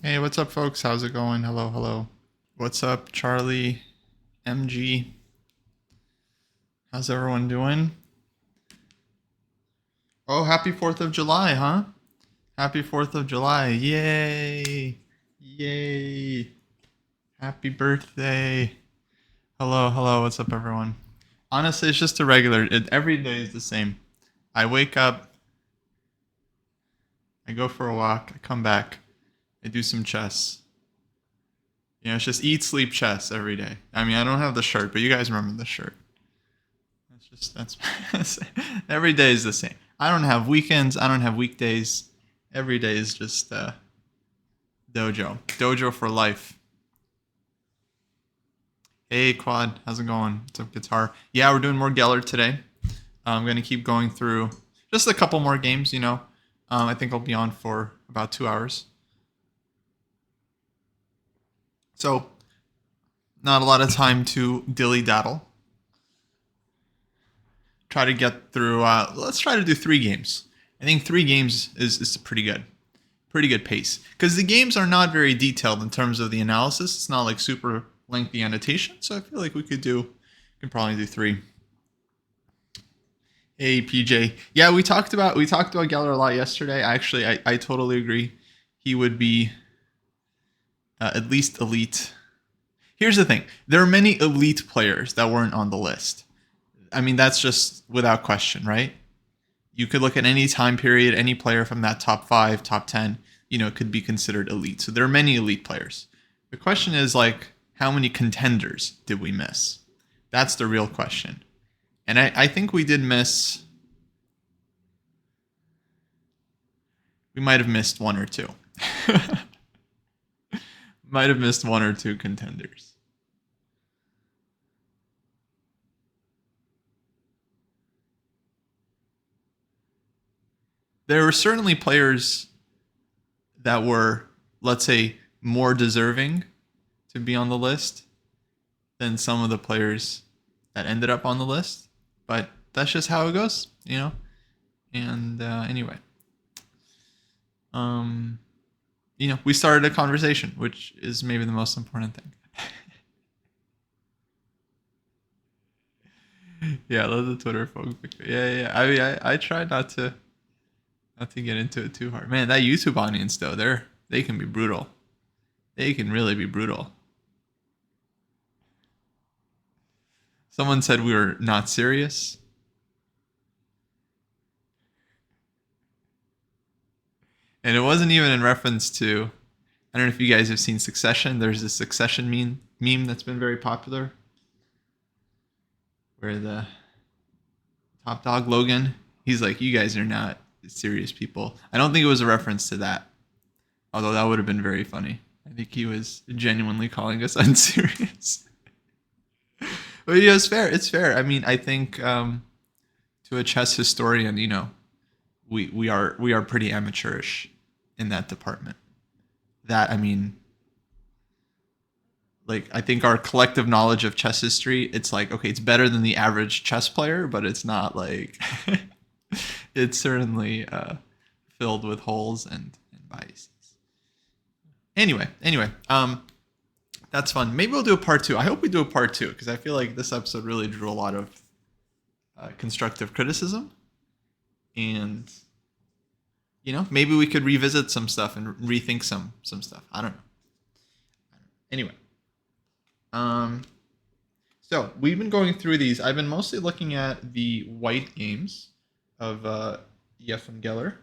Hey, what's up, folks? How's it going? Hello, hello. What's up, Charlie, MG? How's everyone doing? Oh, happy 4th of July, huh? Happy 4th of July. Yay! Yay! Happy birthday. Hello, hello. What's up, everyone? Honestly, it's just a regular. Every day is the same. I wake up, I go for a walk, I come back, I do some chess. You know, it's just eat, sleep, chess every day. I mean, I don't have the shirt, but you guys remember the shirt. That's every day is the same. I don't have weekends. I don't have weekdays. Every day is just dojo for life. Hey Quad, how's it going? What's up, guitar? Yeah, we're doing more Geller today. I'm gonna keep going through just a couple more games. I think I'll be on for about 2 hours. So not a lot of time to dilly daddle. Try to get through. Let's try to do 3 games. I think 3 games is pretty good pace because the games are not very detailed in terms of the analysis. It's not like super lengthy annotation, so I feel like we could probably do 3. Hey PJ, yeah, we talked about Geller a lot yesterday. Actually, I totally agree. He would be at least elite. Here's the thing: there are many elite players that weren't on the list. I mean, that's just without question, right? You could look at any time period, any player from that top 5, top 10, could be considered elite. So there are many elite players. The question is like, how many contenders did we miss? That's the real question. And I think we did miss, we might have missed 1 or 2. Might have missed 1 or 2 contenders. There were certainly players that were, let's say, more deserving to be on the list than some of the players that ended up on the list. But that's just how it goes. And anyway, um, we started a conversation, which is maybe the most important thing. Yeah, I love the Twitter folk. Yeah. I mean, I try not to get into it too hard. Man, that YouTube audience though, they can be brutal. They can really be brutal. Someone said we were not serious. And it wasn't even in reference to, I don't know if you guys have seen Succession. There's this Succession meme that's been very popular where the top dog Logan, he's like, you guys are not serious people. I don't think it was a reference to that, although that would have been very funny. I think he was genuinely calling us unserious. But yeah, it's fair. It's fair. I mean, I think to a chess historian, we are pretty amateurish in that department. That I mean, like I think our collective knowledge of chess history, it's like okay, it's better than the average chess player, but it's not like it's certainly filled with holes and biases. Anyway, that's fun. Maybe we'll do a part 2. I hope we do a part 2 because I feel like this episode really drew a lot of constructive criticism, and maybe we could revisit some stuff and rethink some stuff. I don't know. Anyway, um, so we've been going through these. I've been mostly looking at the white games of EF and Geller.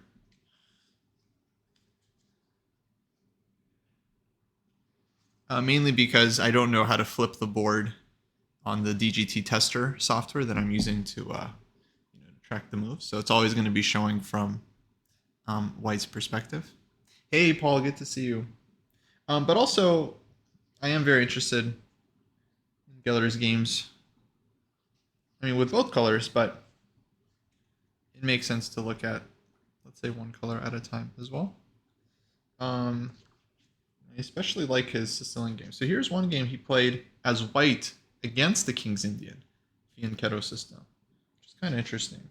Mainly because I don't know how to flip the board on the DGT tester software that I'm using to track the moves. So it's always going to be showing from White's perspective. Hey, Paul, good to see you. But also, I am very interested in Geller's games. I mean, with both colors, but it makes sense to look at, let's say, one color at a time as well. I especially like his Sicilian game. So here's one game he played as White against the King's Indian Fianchetto system, which is kind of interesting.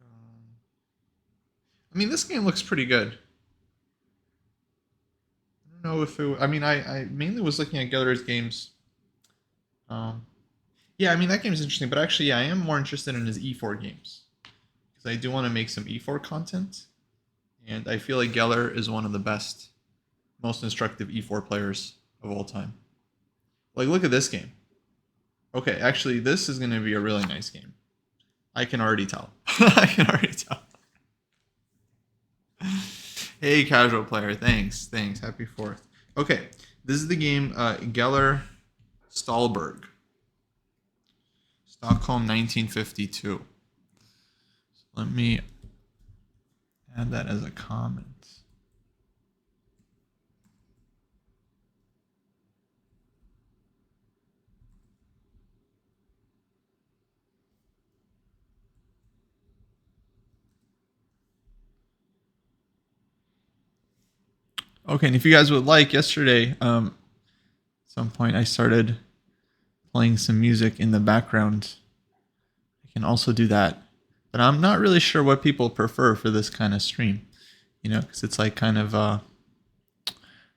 I mean, this game looks pretty good. know if it. I mean, I mainly was looking at Geller's games. Um, yeah, I mean that game is interesting, but actually, yeah, I am more interested in his E4 games because I do want to make some E4 content, and I feel like Geller is one of the best, most instructive E4 players of all time. Like, look at this game. Okay, actually, this is going to be a really nice game. I can already tell. I can already tell. Hey, casual player. Thanks. Happy 4th. Okay, this is the game Geller Stahlberg. Stockholm 1952. So let me add that as a comment. Okay, and if you guys would like, yesterday, at some point I started playing some music in the background. I can also do that, but I'm not really sure what people prefer for this kind of stream, because it's like kind of, I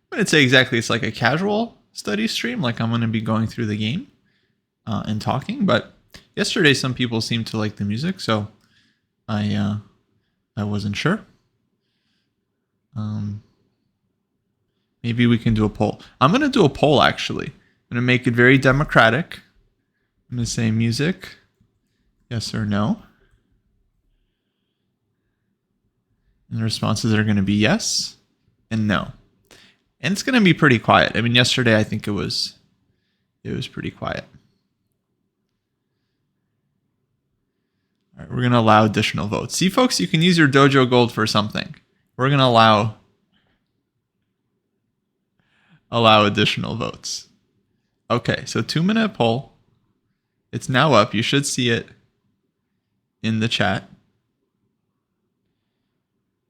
wouldn't say exactly it's like a casual study stream, like I'm going to be going through the game and talking, but yesterday some people seemed to like the music, so I wasn't sure. Maybe we can do a poll. I'm going to do a poll, actually. I'm going to make it very democratic. I'm going to say music, yes or no. And the responses are going to be yes and no. And it's going to be pretty quiet. I mean, yesterday I think it was pretty quiet. All right, we're going to allow additional votes. See, folks, you can use your Dojo Gold for something. We're going to allow additional votes. Okay, so 2-minute poll. It's now up. You should see it in the chat.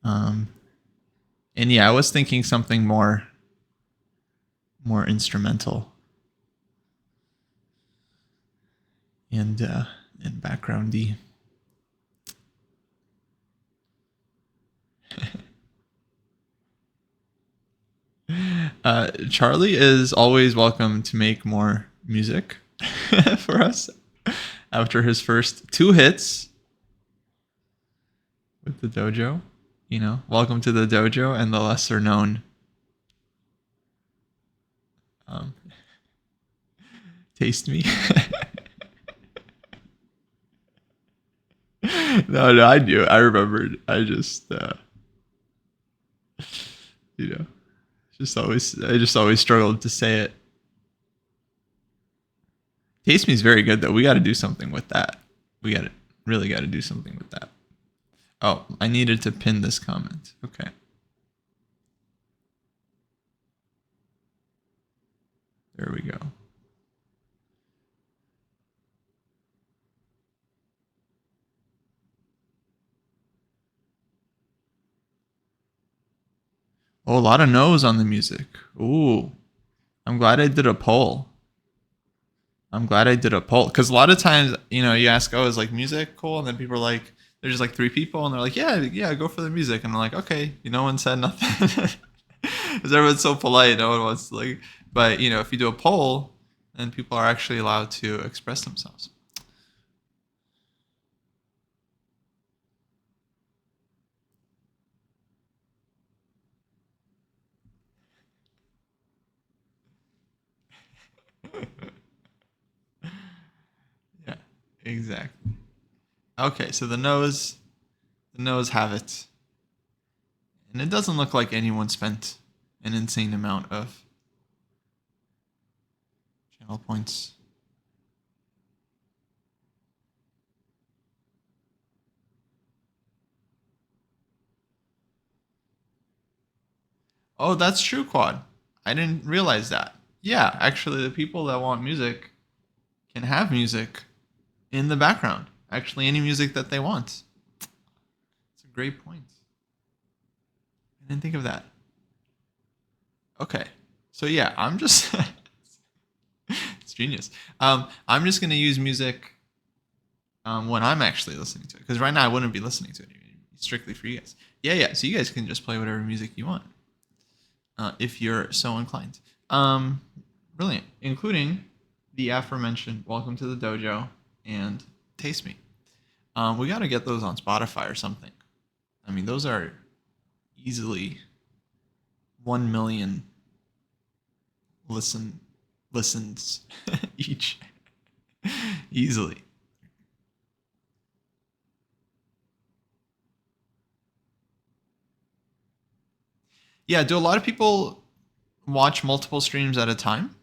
And yeah, I was thinking something more instrumental and backgroundy. Charlie is always welcome to make more music for us after his first 2 hits with the dojo. Welcome to the dojo and the lesser known Taste Me. No, I knew. I remembered. I just, I just always struggled to say it. Taste Me is very good, though. We got to do something with that. We really got to do something with that. Oh, I needed to pin this comment. Okay. There we go. Oh, a lot of no's on the music. Ooh. I'm glad I did a poll. Because a lot of times, you ask, oh, is like music cool? And then people are like, there's just like 3 people, and they're like, yeah, go for the music. And I'm like, okay, no one said nothing. Because everyone's so polite, no one wants to like. But if you do a poll, then people are actually allowed to express themselves. Yeah, exactly. Okay, so the no's have it. And it doesn't look like anyone spent an insane amount of channel points. Oh, that's true, Quad. I didn't realize that. Yeah, actually, the people that want music can have music in the background. Actually, any music that they want. It's a great point. I didn't think of that. Okay. So yeah, I'm just it's genius. I'm just gonna use music when I'm actually listening to it. Because right now I wouldn't be listening to it. It's strictly for you guys. Yeah. So you guys can just play whatever music you want. if you're so inclined. Brilliant, including the aforementioned Welcome to the Dojo and Taste Me. We got to get those on Spotify or something. I mean, those are easily 1 million listens each. Easily. Yeah, do a lot of people watch multiple streams at a time?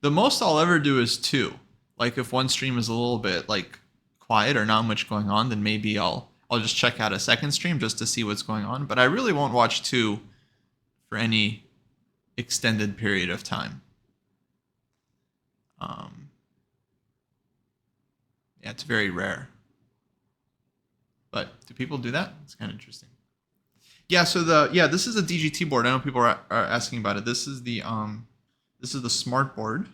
The most I'll ever do is 2. Like if one stream is a little bit like quiet or not much going on, then maybe I'll just check out a second stream just to see what's going on. But I really won't watch 2 for any extended period of time. Yeah, it's very rare. But do people do that? It's kind of interesting. Yeah, so this is a DGT board. I know people are asking about it. This is the smart board,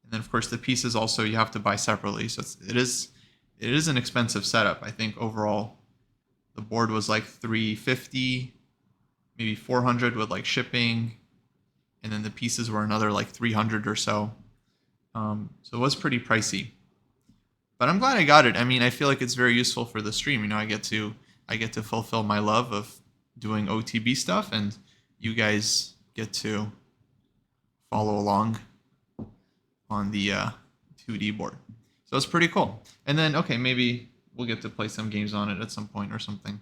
and then of course the pieces also you have to buy separately. So it is an expensive setup. I think overall the board was like $350, maybe $400 with like shipping, and then the pieces were another like $300 or so. So it was pretty pricey. But I'm glad I got it. I mean, I feel like it's very useful for the stream. You know, I get to fulfill my love of doing OTB stuff, and you guys get to follow along on the 2D board. So it's pretty cool. And then, okay, maybe we'll get to play some games on it at some point or something.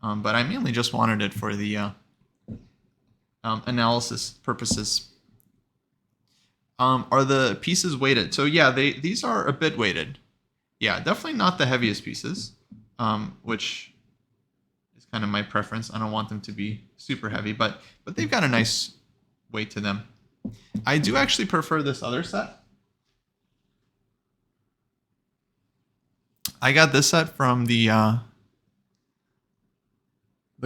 But I mainly just wanted it for the analysis purposes. Are the pieces weighted? So yeah, these are a bit weighted. Yeah, definitely not the heaviest pieces, which is kind of my preference. I don't want them to be super heavy, but they've got a nice weight to them. I do actually prefer this other set. I got this set from the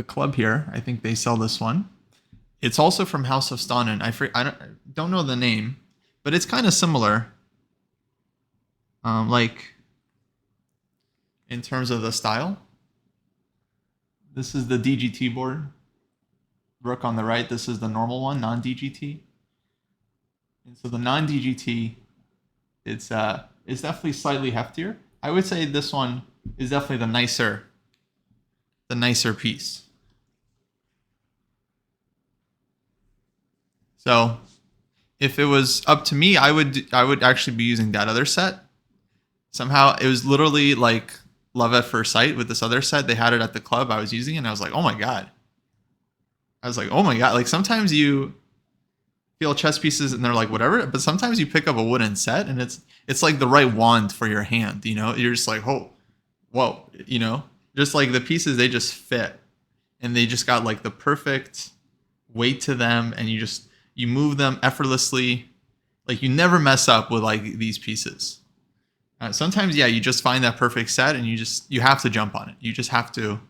club here. I think they sell this one. It's also from House of Stanen. I don't know the name, but it's kind of similar. Like in terms of the style. This is the DGT board. Rook on the right. This is the normal one, non-DGT. And so the non-DGT, it's definitely slightly heftier. I would say this one is definitely the nicer piece. So if it was up to me, I would actually be using that other set. Somehow it was literally like love at first sight with this other set. They had it at the club. I was using it and I was like, oh my God. Like sometimes you feel chess pieces and they're like whatever, but sometimes you pick up a wooden set and it's like the right wand for your hand, you know? You're just like, oh, whoa, you know? Just like the pieces, they just fit. And they just got like the perfect weight to them, and you move them effortlessly. Like you never mess up with like these pieces. Sometimes, yeah, you just find that perfect set and you have to jump on it. You just have to.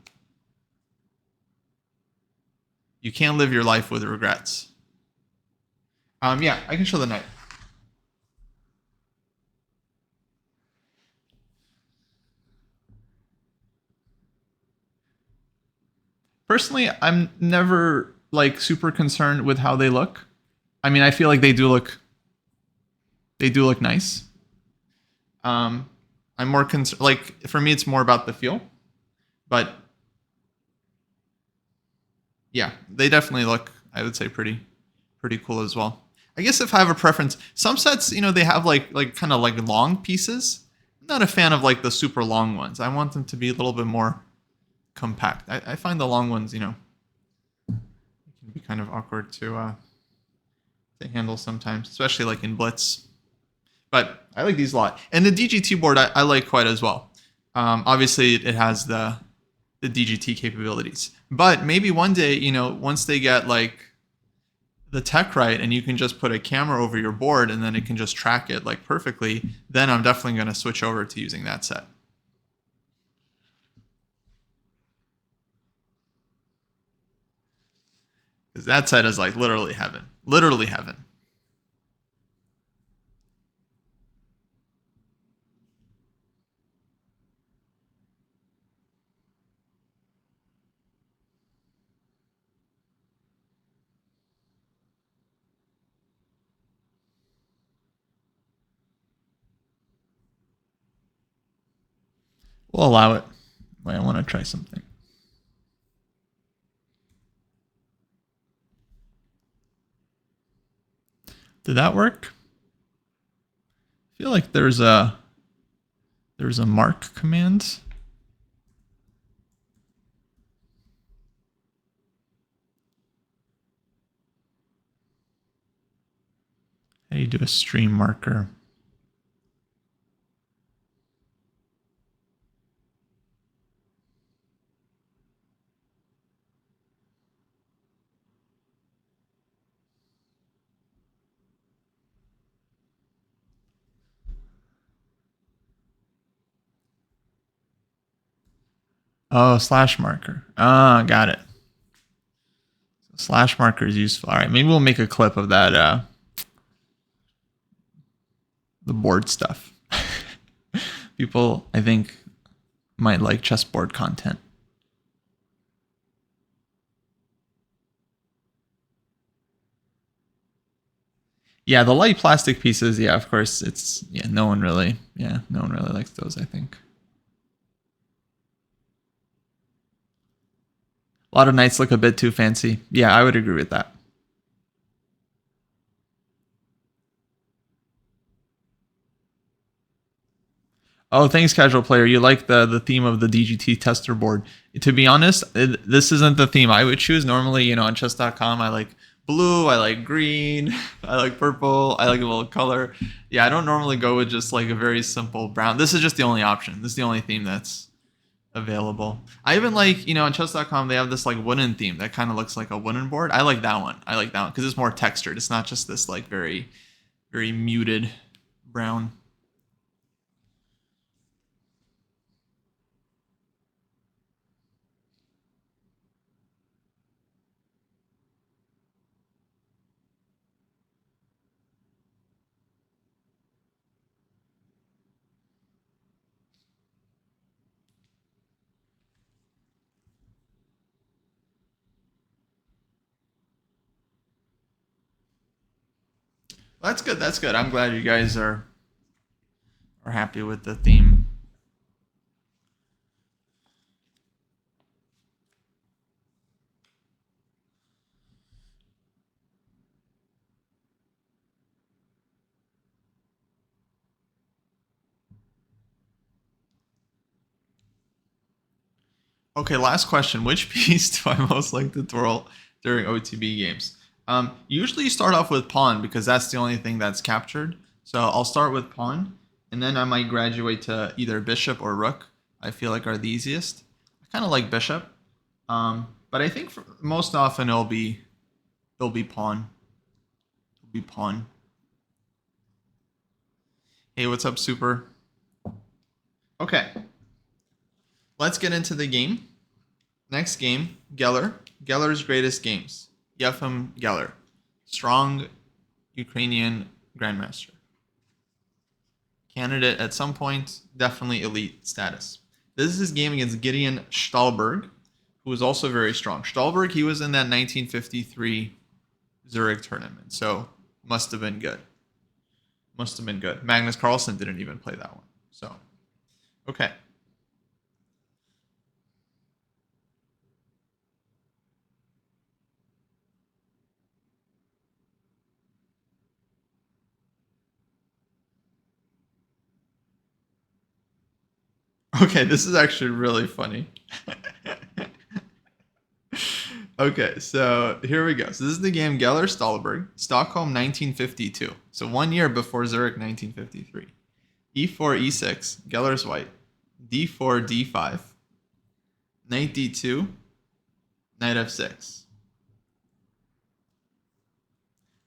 You can't live your life with regrets. Yeah, I can show the knight. Personally, I'm never like super concerned with how they look. I mean, I feel like they do look nice. I'm more concerned. Like for me, it's more about the feel, but yeah, they definitely look, I would say, pretty cool as well. I guess if I have a preference, some sets, you know, they have like kind of like long pieces. I'm not a fan of like the super long ones. I want them to be a little bit more compact. I find the long ones, you know, can be kind of awkward to handle sometimes, especially like in Blitz. But I like these a lot. And the DGT board I like quite as well. Obviously, it has the DGT capabilities. But maybe one day, you know, once they get like the tech right and you can just put a camera over your board and then it can just track it like perfectly, then I'm definitely going to switch over to using that set. Because that set is like literally heaven. Literally heaven. We'll allow it. Wait, I want to try something. Did that work? I feel like there's a mark command. How do you do a stream marker? Oh, slash marker. Ah, got it. So slash marker is useful. All right, maybe we'll make a clip of that. The board stuff. People, I think, might like chessboard content. Yeah, the light plastic pieces. Yeah, of course, no one really likes those, I think. A lot of knights look a bit too fancy. Yeah, I would agree with that. Oh, thanks, casual player. You like the theme of the DGT tester board. To be honest, this isn't the theme I would choose. Normally, on chess.com, I like blue, I like green, I like purple, I like a little color. Yeah, I don't normally go with just like a very simple brown. This is just the only option. This is the only theme that's available. I even like, on chess.com, they have this like wooden theme that kind of looks like a wooden board. I like that one. Because it's more textured. It's not just this like very, very muted brown. That's good. That's good. I'm glad you guys are happy with the theme. Okay, last question. Which piece do I most like to twirl during OTB games? Usually you start off with pawn because that's the only thing that's captured. So I'll start with pawn, and then I might graduate to either bishop or rook. I feel like are the easiest. I kind of like bishop, but I think most often it'll be pawn. It'll be pawn. Hey, what's up, Super? Okay, let's get into the game. Next game, Geller. Geller's greatest games. Yefim Geller, strong Ukrainian grandmaster. Candidate at some point, definitely elite status. This is his game against Gideon Stahlberg, who was also very strong. Stahlberg, he was in that 1953 Zurich tournament, so must have been good. Must have been good. Magnus Carlsen didn't even play that one. So, okay. Okay, this is actually really funny. Okay, so here we go. So this is the game Geller-Stahlberg, Stockholm 1952. So 1 year before Zurich 1953. E4, E6, Geller's white. D4, D5. Knight D2, Knight F6.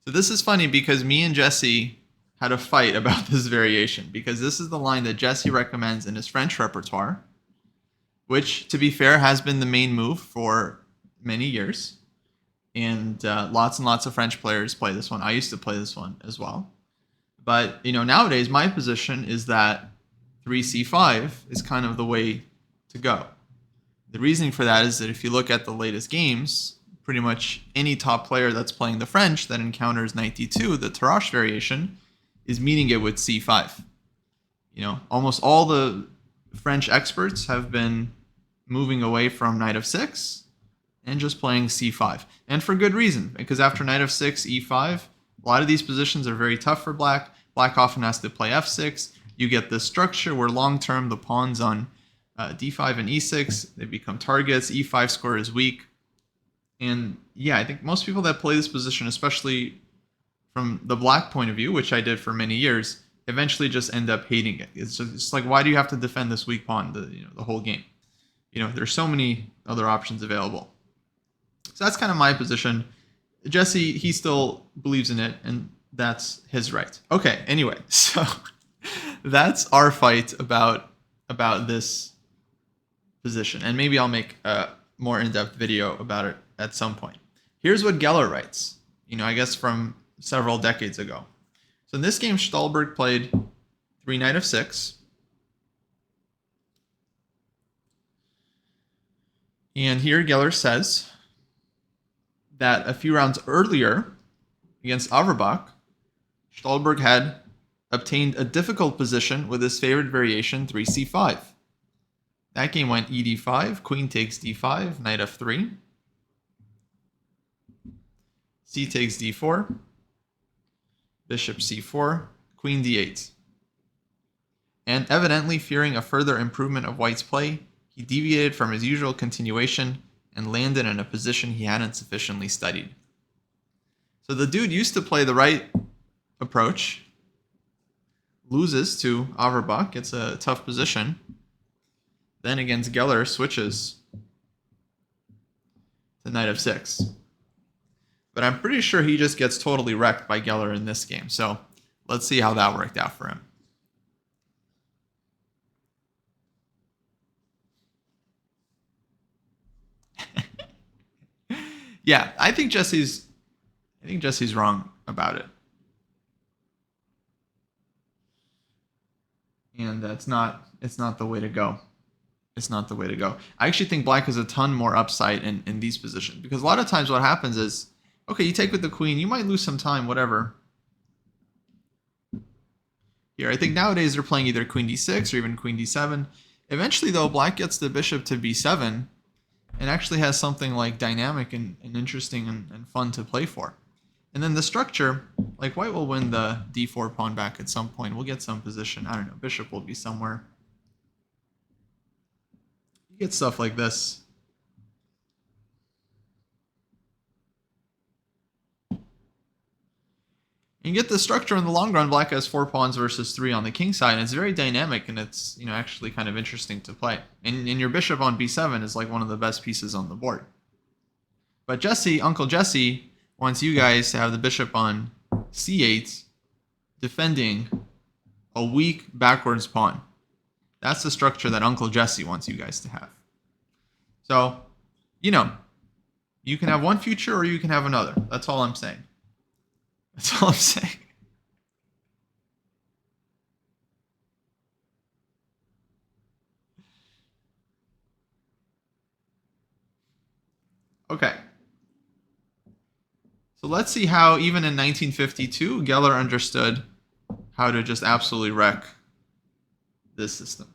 So this is funny because me and Jesse had a fight about this variation because this is the line that Jesse recommends in his French repertoire, which, to be fair, has been the main move for many years. And lots of French players play this one. I used to play this one as well. But, nowadays my position is that 3c5 is kind of the way to go. The reasoning for that is that if you look at the latest games, pretty much any top player that's playing the French that encounters knight d2, the Tarrasch variation, is meeting it with c5. Almost all the French experts have been moving away from knight of 6 and just playing c5. And for good reason, because after knight of 6, e5, a lot of these positions are very tough for black. Black often has to play f6. You get this structure where long-term the pawns on d5 and e6, they become targets. e5 square is weak. And yeah, I think most people that play this position, especially from the black point of view, which I did for many years, eventually just end up hating it. It's just like, why do you have to defend this weak pawn the whole game? There's so many other options available. So that's kind of my position. Jesse, he still believes in it, and that's his right. Okay, anyway, so that's our fight about this position. And maybe I'll make a more in-depth video about it at some point. Here's what Geller writes, I guess from several decades ago. So in this game, Stolberg played 3 knight of 6. And here Geller says that a few rounds earlier against Averbach, Stolberg had obtained a difficult position with his favorite variation 3c5. That game went ed5, queen takes d5, knight f3, c takes d4, bishop c4, queen d8. And evidently fearing a further improvement of white's play, he deviated from his usual continuation and landed in a position he hadn't sufficiently studied. So the dude used to play the right approach, loses to Averbach, gets a tough position, then against Geller switches to knight of 6. But I'm pretty sure he just gets totally wrecked by Geller in this game. So let's see how that worked out for him. Yeah, I think Jesse's wrong about it. And it's not the way to go. It's not the way to go. I actually think black has a ton more upside in these positions, because a lot of times what happens is, okay, you take with the queen, you might lose some time, whatever. Here, I think nowadays they're playing either queen d6 or even queen d7. Eventually, though, black gets the bishop to b7 and actually has something like dynamic and interesting and fun to play for. And then the structure, like white will win the d4 pawn back at some point. We'll get some position. I don't know, bishop will be somewhere. You get stuff like this. You get the structure in the long run. Black has 4 pawns versus 3 on the king side, and it's very dynamic, and it's actually kind of interesting to play. And your bishop on b7 is like one of the best pieces on the board. But Uncle Jesse wants you guys to have the bishop on c8, defending a weak backwards pawn. That's the structure that Uncle Jesse wants you guys to have. So, you can have one future or you can have another. That's all I'm saying. That's all I'm saying. Okay. So let's see how, even in 1952, Geller understood how to just absolutely wreck this system.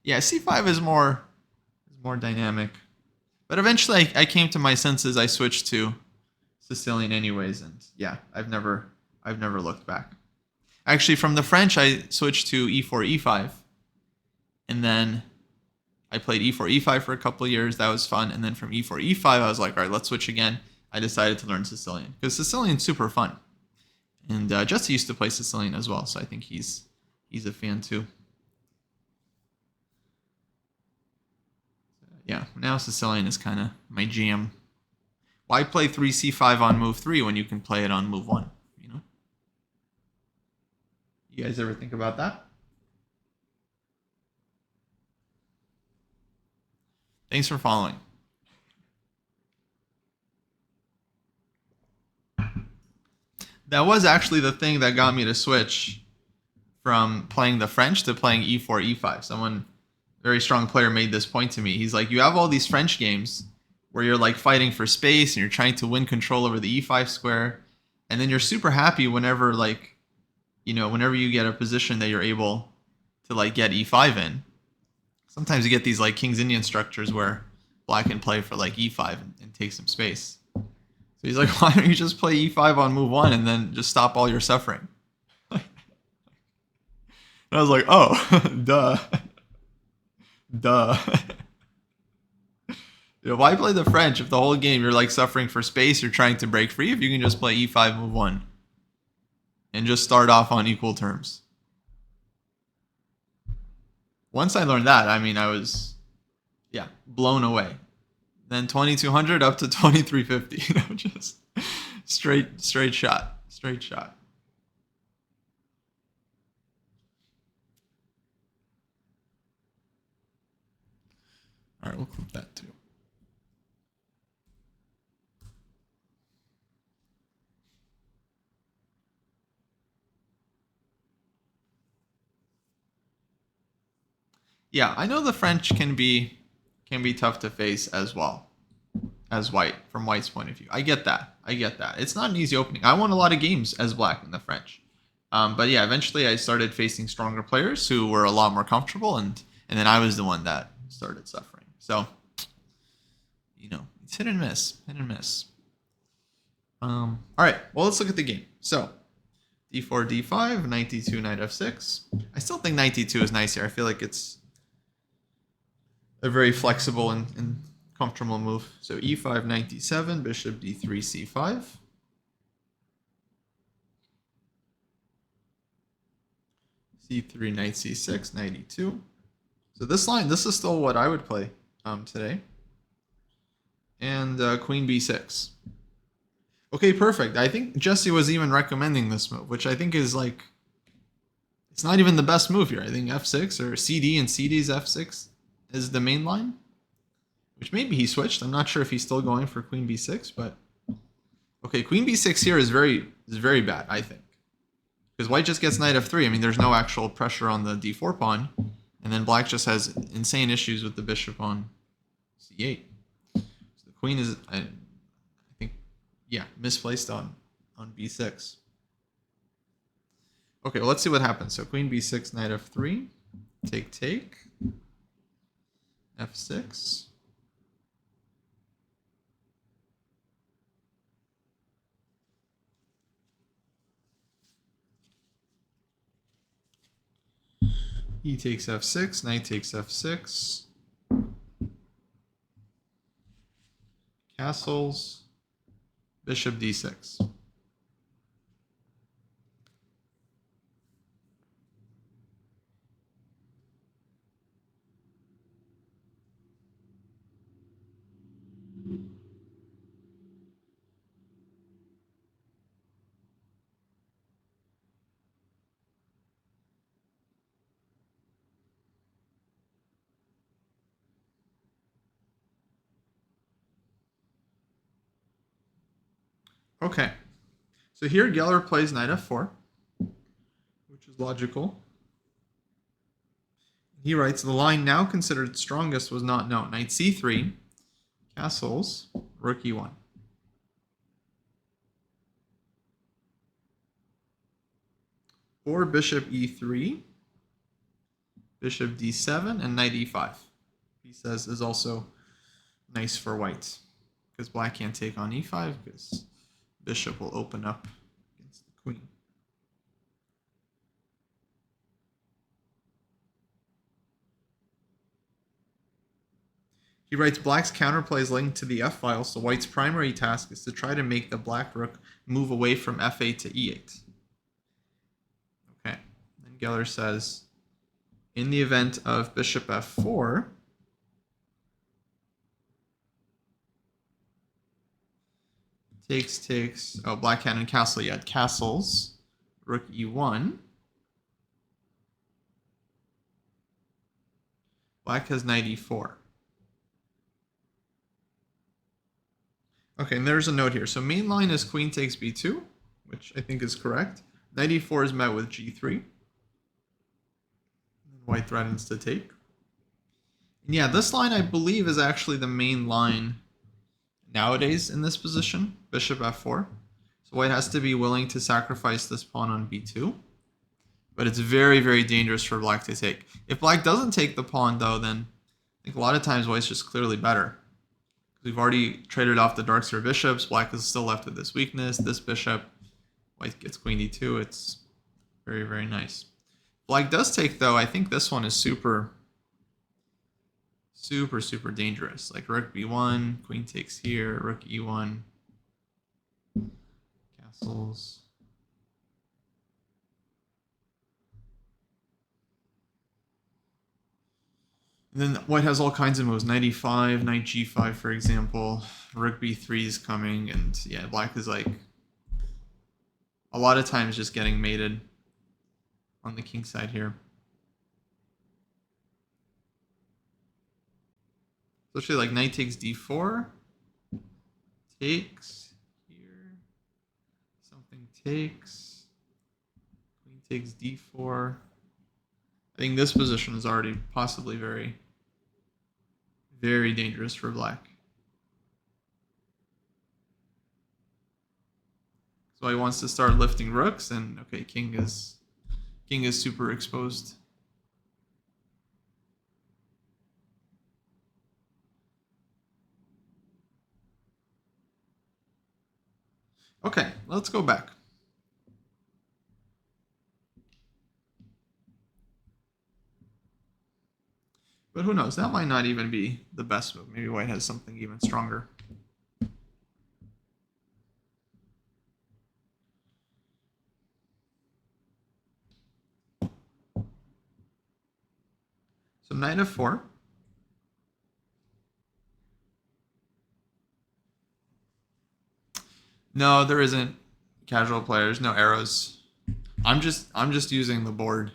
Yeah, c5 is more dynamic. But eventually I came to my senses. I switched to Sicilian anyways, and yeah, I've never looked back. Actually, from the French, I switched to e4, e5, and then I played e4, e5 for a couple of years. That was fun. And then from e4, e5, I was like, all right, let's switch again. I decided to learn Sicilian because Sicilian's super fun. And Jesse used to play Sicilian as well, so I think he's a fan too. Yeah, now Sicilian is kind of my jam. Why play 3c5 on move 3 when you can play it on move 1? You guys ever think about that? Thanks for following. That was actually the thing that got me to switch from playing the French to playing e4, e5. Someone, very strong player, made this point to me. He's like, you have all these French games where you're like fighting for space and you're trying to win control over the e5 square. And then you're super happy whenever like, whenever you get a position that you're able to like get e5 in. Sometimes you get these like King's Indian structures where black can play for like e5 and take some space. So he's like, why don't you just play e5 on move 1 and then just stop all your suffering? And I was like, oh, duh. Duh. Why play the French if the whole game you're like suffering for space, you're trying to break free, if you can just play e5 move 1 and just start off on equal terms? Once I learned that, I mean, I was, blown away. Then 2200 up to 2350, just straight shot. All right, we'll clip that too. Yeah, I know the French can be tough to face as well as white, from white's point of view. I get that. It's not an easy opening. I won a lot of games as black in the French. But yeah, eventually I started facing stronger players who were a lot more comfortable, and then I was the one that started suffering. So, it's hit and miss. All right, well, let's look at the game. So, d4, d5, knight d2, knight f6. I still think knight d2 is nice here. I feel like it's a very flexible and comfortable move. So e5, knight d7, bishop d3, c5. c3, knight c6, knight e2. So this is still what I would play today. And queen b6. Okay, perfect. I think Jesse was even recommending this move, which I think is like, it's not even the best move here. I think f6 or cd and cd's f6 is the main line, which maybe he switched. I'm not sure if he's still going for queen b6, but okay, queen b6 here is very bad, I think, because white just gets knight f3. I mean, there's no actual pressure on the d4 pawn, and then black just has insane issues with the bishop on c8. So the queen is, I think, misplaced on b6. Okay, well, let's see what happens. So queen b6, knight f3, take, f6. E takes f6, knight takes f6. Castles, bishop d6. Okay, so here Geller plays knight f4, which is logical. He writes, the line now considered strongest was not known. Knight c3, castles, rook e1. Or bishop e3, bishop d7, and knight e5. He says is also nice for white, because black can't take on e5, because bishop will open up against the queen. He writes, black's counterplay is linked to the f file, so white's primary task is to try to make the black rook move away from f8 to e8. Okay, and Geller says, in the event of bishop f4, takes, oh, black had in castle yet. Castles, rook e1. Black has knight e4. Okay, and there's a note here. So main line is queen takes b2, which I think is correct. Knight e4 is met with g3. White threatens to take. And yeah, this line I believe is actually the main line nowadays in this position, bishop f4. So white has to be willing to sacrifice this pawn on b2. But it's very, very dangerous for black to take. If black doesn't take the pawn, though, then I think a lot of times white's just clearly better. We've already traded off the dark square bishops. Black is still left with this weakness. This bishop, white gets queen d2. It's very, very nice. Black does take, though. I think this one is super, super, super dangerous. Like rook b1, queen takes here, rook e1, castles. And then white has all kinds of moves. Knight e5, knight g5, for example. Rook b3 is coming, and yeah, black is like a lot of times just getting mated on the king side here. Especially like knight takes d4, takes here, something takes, queen takes d4. I think this position is already possibly very, very dangerous for black. So he wants to start lifting rooks, and okay, king is super exposed. Okay, let's go back. But who knows? That might not even be the best move. Maybe white has something even stronger. So knight f4. No, there isn't casual players, no arrows. I'm just using the board.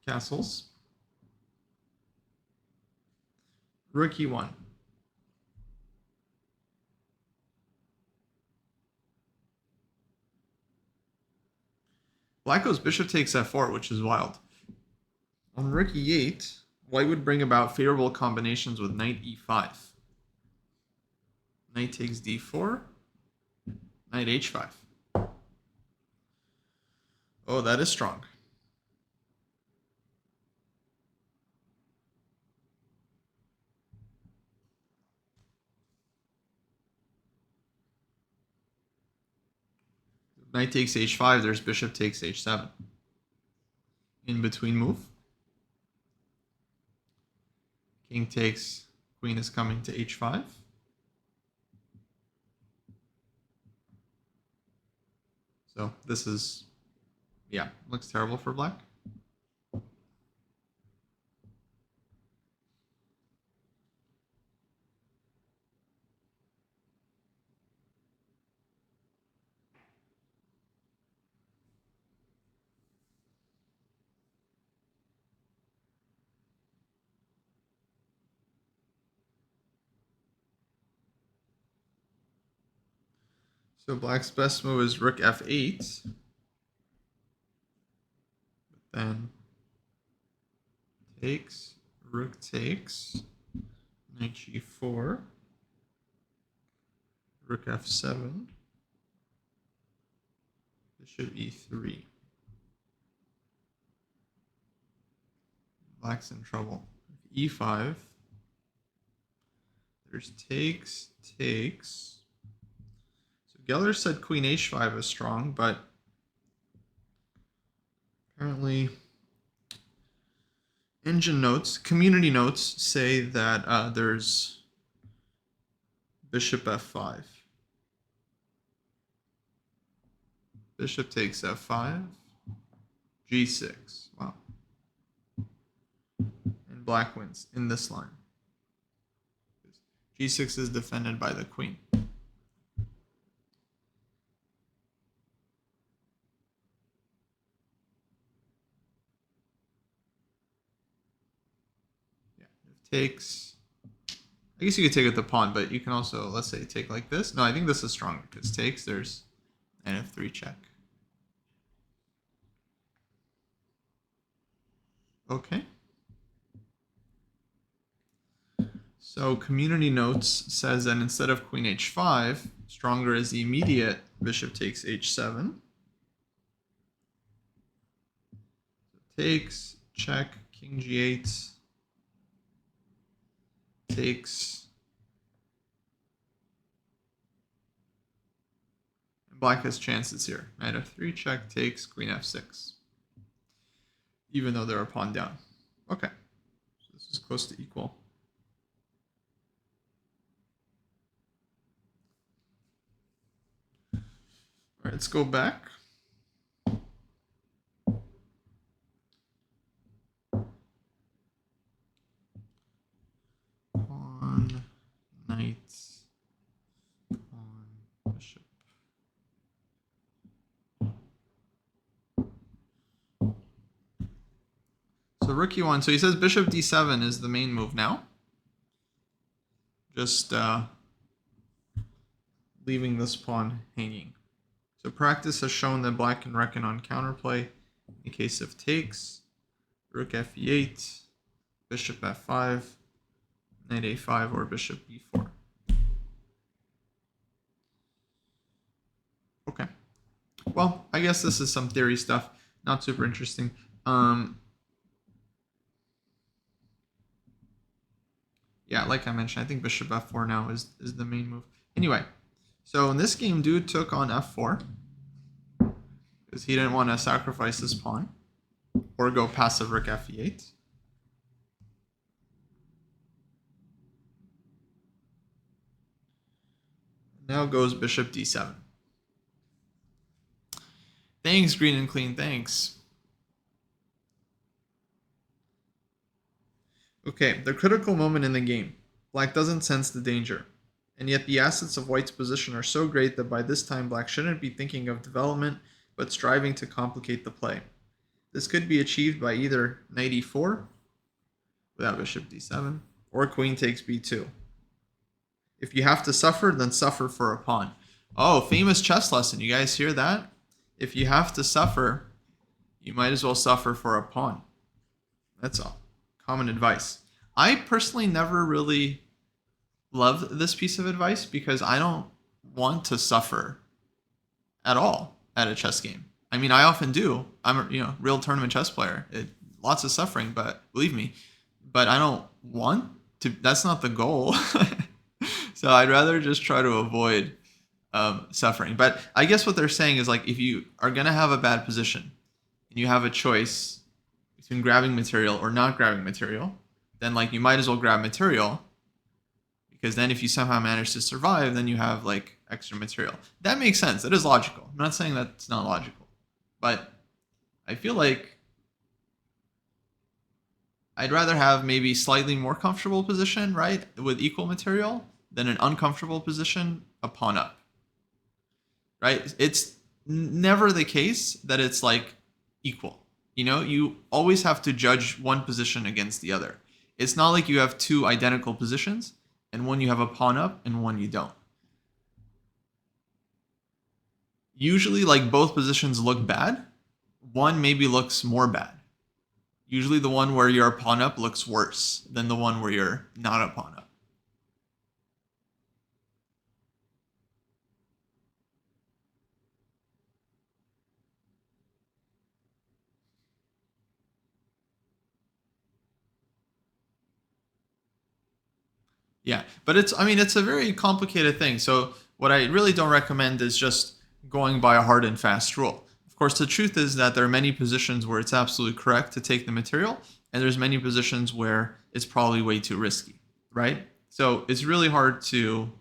Castles. Rook e1. Black goes bishop takes f4, which is wild. On rook e8, white would bring about favorable combinations with knight e5. Knight takes d4, knight h5. Oh, that is strong. Knight takes h5, there's bishop takes h7. In between move. King takes, queen is coming to h5. So this is, yeah, looks terrible for black. So black's best move is rook f8. But then takes, rook takes, knight g4, rook f7, bishop e3. Black's in trouble. e5. There's takes, takes. So Geller said queen h5 is strong, but apparently engine notes, community notes say that there's bishop f5. Bishop takes f5, g6. Wow. And black wins in this line. g6 is defended by the queen. Yeah, if takes, I guess you could take with the pawn, but you can also, let's say, take like this. No, I think this is stronger because takes, there's an f3 check. Okay. So community notes says that instead of queen h5, stronger is the immediate bishop takes h7. Takes, check, king g8, takes. And black has chances here. Knight f3, check, takes, queen f6. Even though they're a pawn down. Okay, so this is close to equal. All right, let's go back. Pawn, knight, pawn, bishop. So rook e1. So he says bishop d7 is the main move now. Just leaving this pawn hanging. So practice has shown that black can reckon on counterplay in the case of takes, rook f8, bishop f5, knight a5, or bishop b4. Okay. Well, I guess this is some theory stuff, not super interesting. Yeah, like I mentioned, I think bishop f4 now is the main move. Anyway, so in this game, dude took on f4 because he didn't want to sacrifice his pawn or go passive rook f8. Now goes bishop d7. Thanks, green and clean, thanks. Okay, the critical moment in the game. Black doesn't sense the danger. And yet the assets of white's position are so great that by this time black shouldn't be thinking of development, but striving to complicate the play. This could be achieved by either knight e4, without bishop d7, or queen takes b2. If you have to suffer, then suffer for a pawn. Oh, famous chess lesson. You guys hear that? If you have to suffer, you might as well suffer for a pawn. That's all. Common advice. I personally never really loved this piece of advice because I don't want to suffer at all at a chess game. I mean, I often do. I'm a real tournament chess player. Lots of suffering, but believe me, but I don't want to. That's not the goal. So I'd rather just try to avoid suffering. But I guess what they're saying is like if you are going to have a bad position and you have a choice between grabbing material or not grabbing material, then like you might as well grab material because then if you somehow manage to survive, then you have like extra material. That makes sense. That is logical. I'm not saying that's not logical, but I feel like I'd rather have maybe slightly more comfortable position, right, with equal material than an uncomfortable position, a pawn up, right? It's never the case that it's like equal. You always have to judge one position against the other. It's not like you have two identical positions and one you have a pawn up and one you don't. Usually, like both positions look bad. One maybe looks more bad. Usually the one where you're a pawn up looks worse than the one where you're not a pawn up. Yeah, but it's a very complicated thing. So what I really don't recommend is just going by a hard and fast rule. Of course, the truth is that there are many positions where it's absolutely correct to take the material, and there's many positions where it's probably way too risky, right? So it's really hard to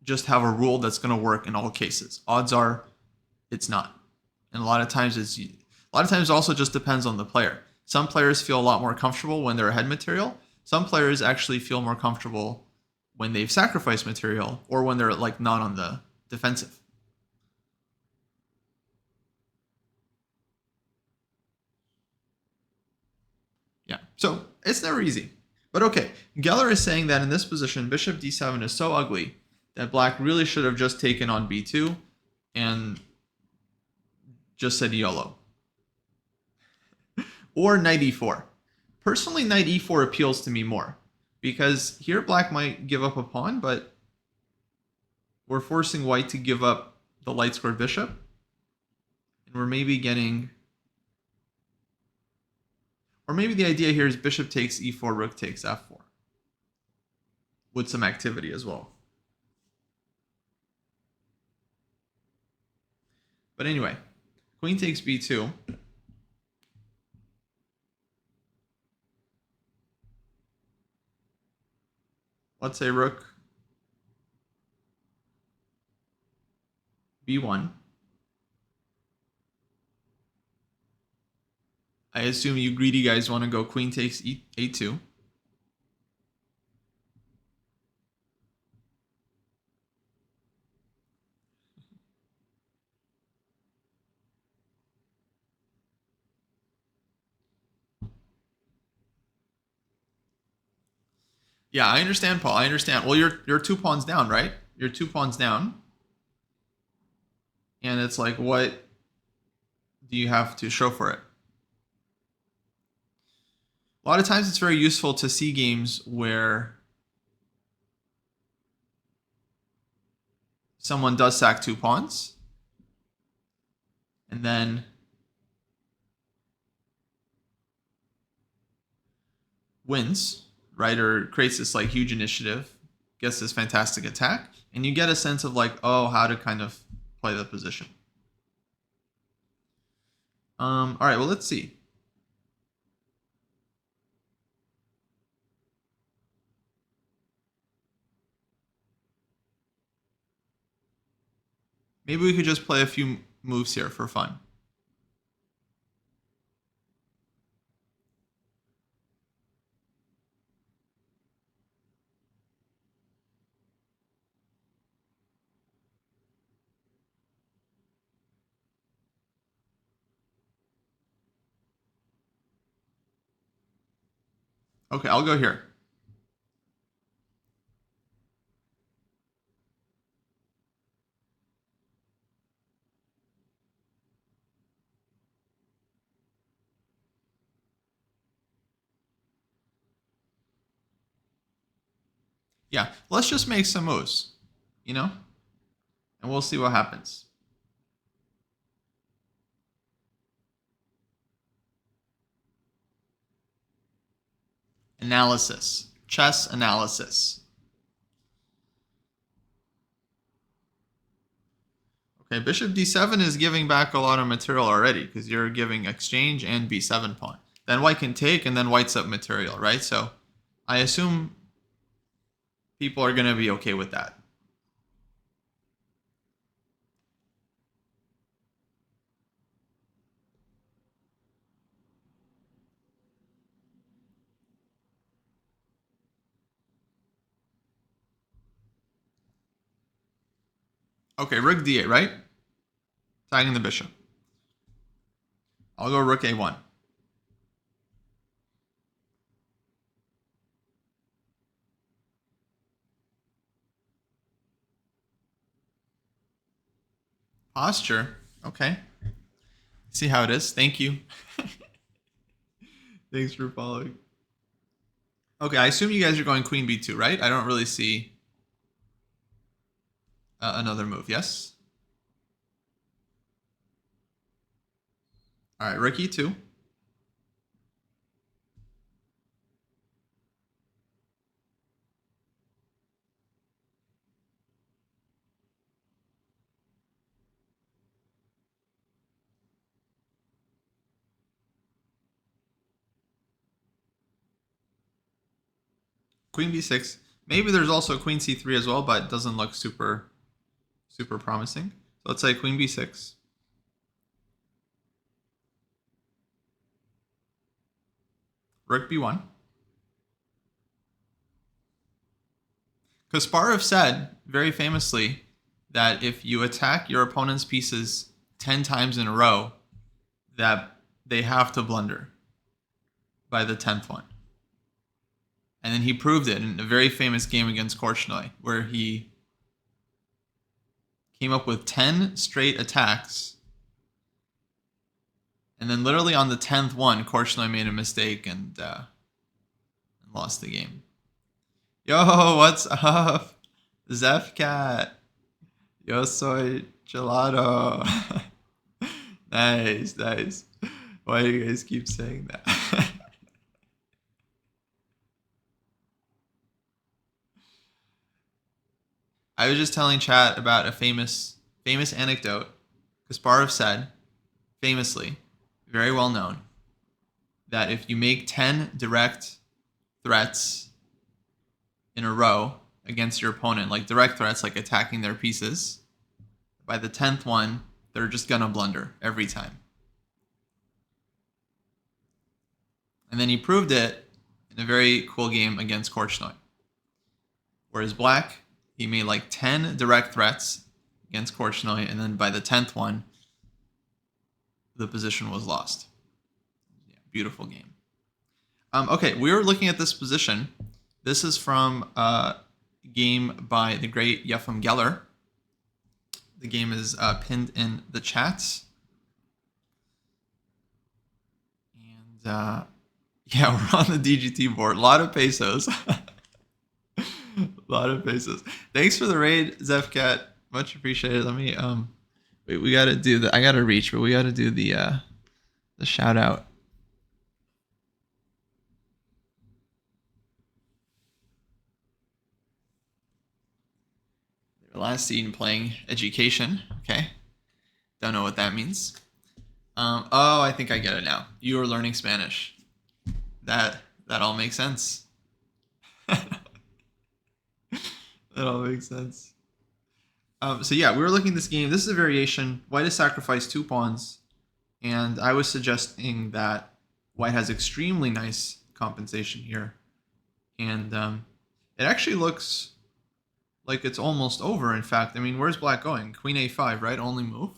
just have a rule that's going to work in all cases. Odds are it's not. And a lot of times it also just depends on the player. Some players feel a lot more comfortable when they're ahead material. Some players actually feel more comfortable when they've sacrificed material or when they're like not on the defensive. Yeah, so it's never easy. But okay, Geller is saying that in this position, bishop d7 is so ugly that black really should have just taken on b2 and just said YOLO. Or knight e4. Personally, knight e4 appeals to me more. Because here black might give up a pawn, but we're forcing white to give up the light squared bishop. And we're maybe getting... Or maybe the idea here is bishop takes e4, rook takes f4. With some activity as well. But anyway, queen takes b2. Let's say rook b1. I assume you greedy guys want to go queen takes a2. Yeah, I understand, Paul. I understand. Well, you're 2 pawns down, right? You're 2 pawns down. And it's like, what do you have to show for it? A lot of times it's very useful to see games where someone does sack 2 pawns and then wins, right? Or creates this like huge initiative, gets this fantastic attack, and you get a sense of like, oh, how to kind of play the position. All right, well, let's see. Maybe we could just play a few moves here for fun. Okay, I'll go here. Yeah, let's just make some moves, you know? And we'll see what happens. Analysis. Chess analysis. Okay, bishop d7 is giving back a lot of material already because you're giving exchange and b7 pawn. Then white can take and then white's up material, right? So I assume people are going to be okay with that. Okay, rook d8, right? Tagging the bishop. I'll go rook a1. Posture. Okay. See how it is. Thank you. Thanks for following. Okay, I assume you guys are going queen b2, right? I don't really see another move. Yes? All right, rook e2. Queen b6. Maybe there's also queen c3 as well, but it doesn't look super promising. So let's say queen b6. Rook b1. Kasparov said, very famously, that if you attack your opponent's pieces 10 times in a row, that they have to blunder by the 10th one. And then he proved it in a very famous game against Korchnoi, where he came up with 10 straight attacks. And then literally on the 10th one, Korchnoi made a mistake and lost the game. Yo, what's up? Zefcat. Yo soy gelato. Nice, nice. Why do you guys keep saying that? I was just telling chat about a famous anecdote. Kasparov said, famously, very well known, that if you make 10 direct threats in a row against your opponent, like direct threats, like attacking their pieces, by the 10th one, they're just gonna blunder every time. And then he proved it in a very cool game against Korchnoi. Whereas black, he made like 10 direct threats against Korchnoi, and then by the 10th one, the position was lost. Yeah, beautiful game. Okay, we were looking at this position. This is from a game by the great Yefim Geller. The game is pinned in the chats. And yeah, we're on the DGT board. A lot of pesos. A lot of pesos. Thanks for the raid, Zefcat. Much appreciated. Let me wait, we gotta do the I gotta reach, but we gotta do the shout out. Last seen playing education. Okay. Don't know what that means. Oh, I think I get it now. You are learning Spanish. That all makes sense. That all makes sense. So yeah, we were looking at this game. This is a variation. White has sacrificed 2 pawns, and I was suggesting that white has extremely nice compensation here, and it actually looks like it's almost over. In fact, I mean, where's black going? Queen a5, right? Only move.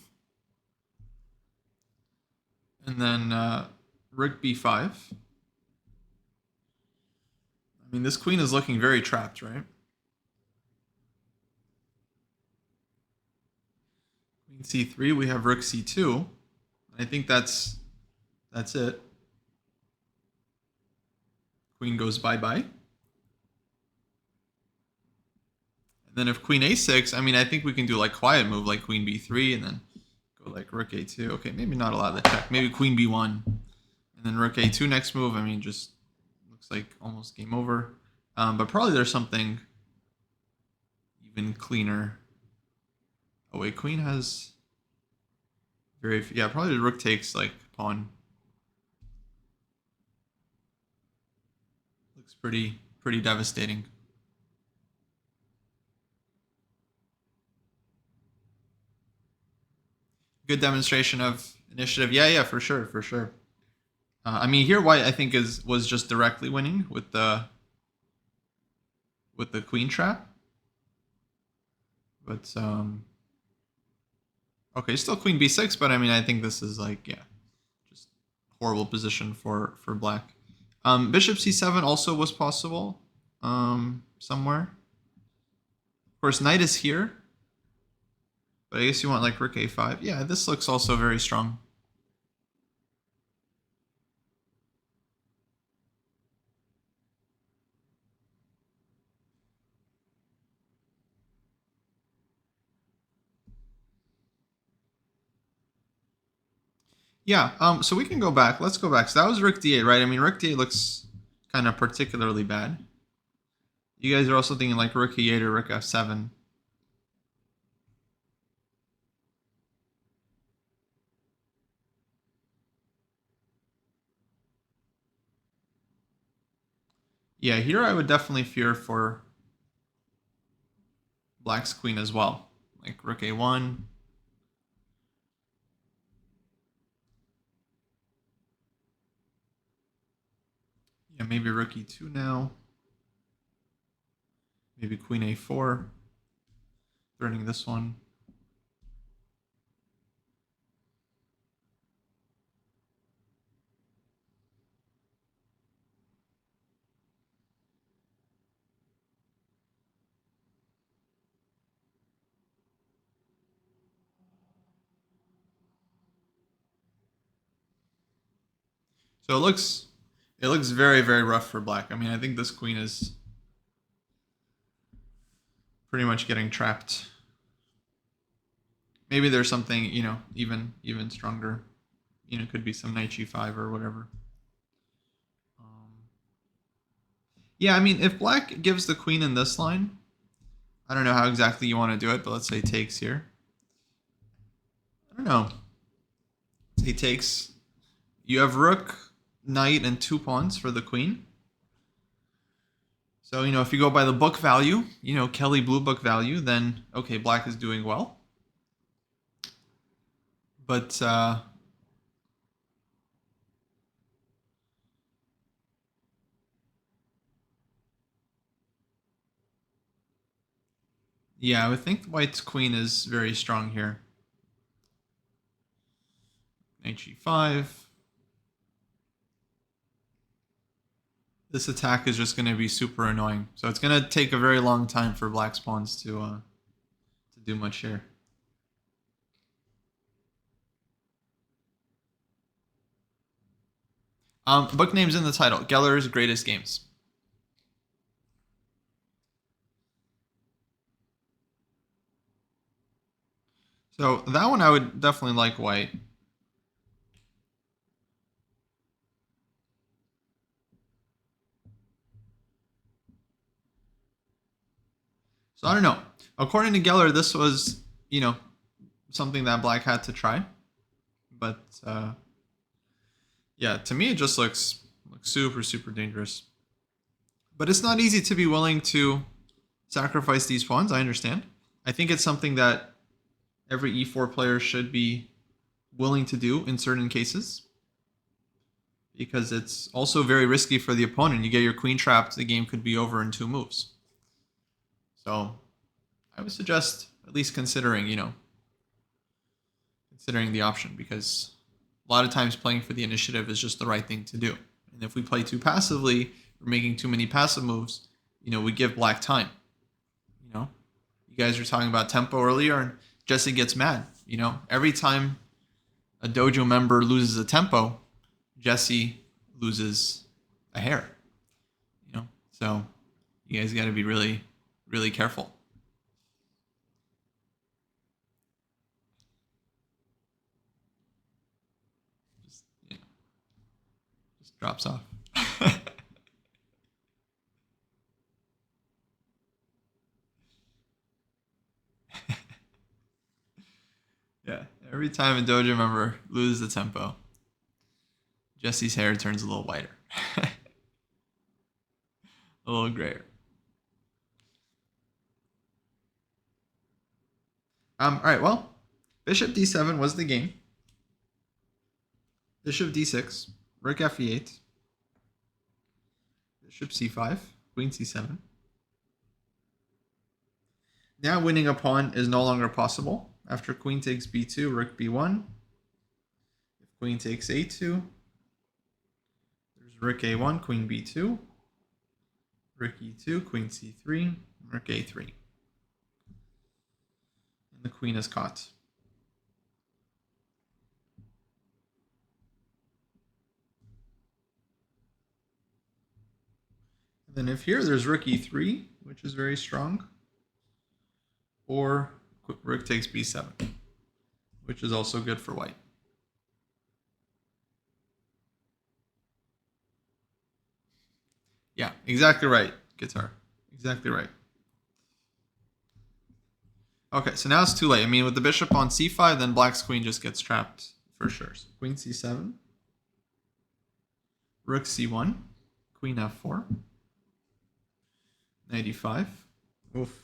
And then rook b5. I mean, this queen is looking very trapped, right? Queen c3, we have rook c2. I think that's it. Queen goes bye-bye. And then if queen a6, I mean, I think we can do like quiet move, like queen b3, and then go like rook a2. Okay, maybe not a lot of the check. Maybe queen b1, and then rook a2 next move. I mean, just looks like almost game over. But probably there's something even cleaner. Oh wait, queen has yeah, probably the rook takes like pawn. Looks pretty devastating. Good demonstration of initiative. Yeah, for sure. I mean, here white I think was just directly winning with the queen trap. But okay, still queen b6, but I mean, I think this is like, yeah, just horrible position for black. Bishop c7 also was possible somewhere. Of course, knight is here, but I guess you want like rook a5. Yeah, this looks also very strong. Yeah, so we can go back. Let's go back. So that was rook d8, right? I mean, rook d8 looks kind of particularly bad. You guys are also thinking like rook e8 or rook f7. Yeah, here I would definitely fear for black's queen as well. Like rook a1. Yeah, maybe rook e2 now. Maybe queen a4. Threatening this one. So it looks very rough for black. I mean, I think this queen is pretty much getting trapped. Maybe there's something, you know, even stronger. You know, could be some knight g5 or whatever. Yeah, I mean, if black gives the queen in this line, I don't know how exactly you want to do it, but let's say takes here. I don't know. He takes. You have rook, knight, and 2 pawns for the queen. So, you know, if you go by the book value, you know, Kelly Blue Book value, then, okay, black is doing well. But, yeah, I would think white's queen is very strong here. Knight g5. This attack is just going to be super annoying. So it's going to take a very long time for black's pawns to do much here. Book name's in the title. Geller's Greatest Games. So that one I would definitely like white. So I don't know. According to Geller, this was, you know, something that black had to try. But yeah, to me it just looks super, super dangerous. But it's not easy to be willing to sacrifice these pawns, I understand. I think it's something that every e4 player should be willing to do in certain cases. Because it's also very risky for the opponent. You get your queen trapped, the game could be over in 2 moves. So I would suggest at least considering, you know, considering the option, because a lot of times playing for the initiative is just the right thing to do. And if we play too passively, we're making too many passive moves, you know, we give black time. You know, you guys were talking about tempo earlier, and Jesse gets mad. You know, every time a dojo member loses a tempo, Jesse loses a hair. You know, so you guys got to be really, really careful. Just, you know, just drops off. Yeah, every time a dojo member loses the tempo, Jesse's hair turns a little whiter. A little grayer. All right, well, bishop d7 was the game. Bishop d6, rook f8, bishop c5, queen c7. Now winning a pawn is no longer possible. After queen takes b2, rook b1. If queen takes a2, there's rook a1, queen b2, rook e2, queen c3, rook a3. And the queen is caught. And then if here there's rook e3, which is very strong, or rook takes b7, which is also good for white. Yeah, exactly right, Guitar. Exactly right. Okay, so now it's too late. I mean, with the bishop on c5, then black's queen just gets trapped for sure. So queen c7, rook c1, queen f4, knight e5. Oof.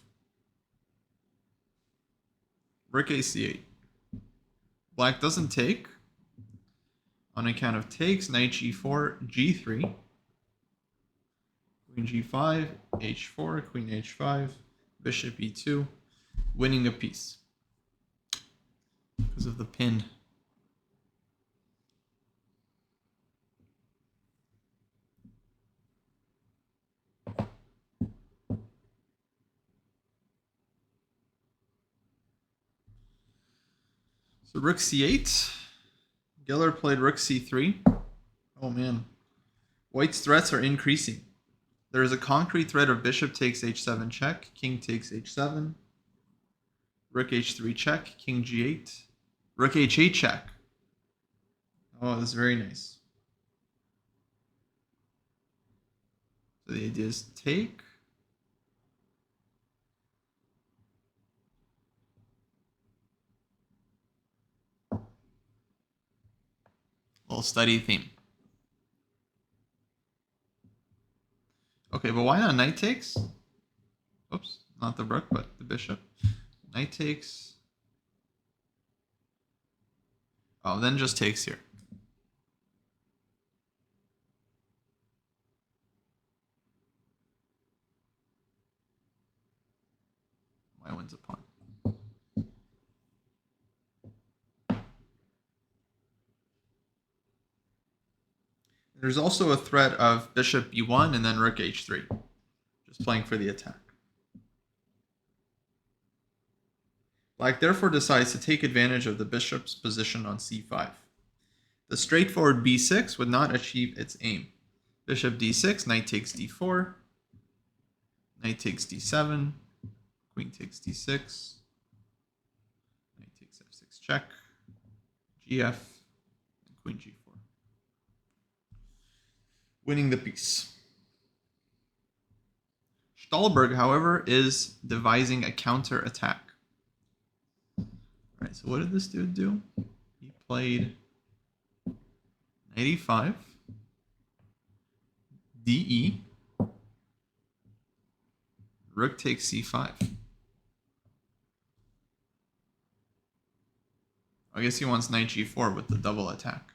Rook ac8. Black doesn't take. On account of takes, knight g4, g3, queen g5, h4, queen h5, bishop e2, winning a piece because of the pin. So rook c8. Geller played rook c3. Oh man. White's threats are increasing. There is a concrete threat of bishop takes h7 check, king takes h7, rook h3 check, king g8, rook h8 check. Oh, this is very nice. So the idea is take. Little study theme. Okay, but why not knight takes? Oops, not the rook, but the bishop. Knight takes. Oh, then just takes here. Why wins a pawn? There's also a threat of bishop b1 and then rook h3. Just playing for the attack. Black therefore decides to take advantage of the bishop's position on c5. The straightforward b6 would not achieve its aim. Bishop d6, knight takes d4, knight takes d7, queen takes d6, knight takes f6 check, gf, and queen g4. Winning the piece. Stolberg, however, is devising a counter attack. All right, so what did this dude do? He played knight e5, de, rook takes c5. I guess he wants knight g4 with the double attack.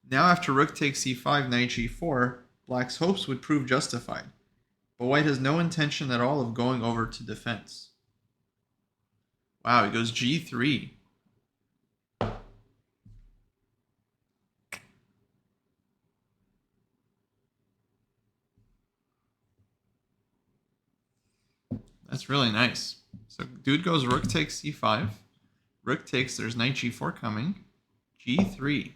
Now after rook takes c5, knight g4, black's hopes would prove justified, but white has no intention at all of going over to defense. Wow, he goes g3. That's really nice. So dude goes rook takes c5, rook takes, there's knight g4 coming, g3.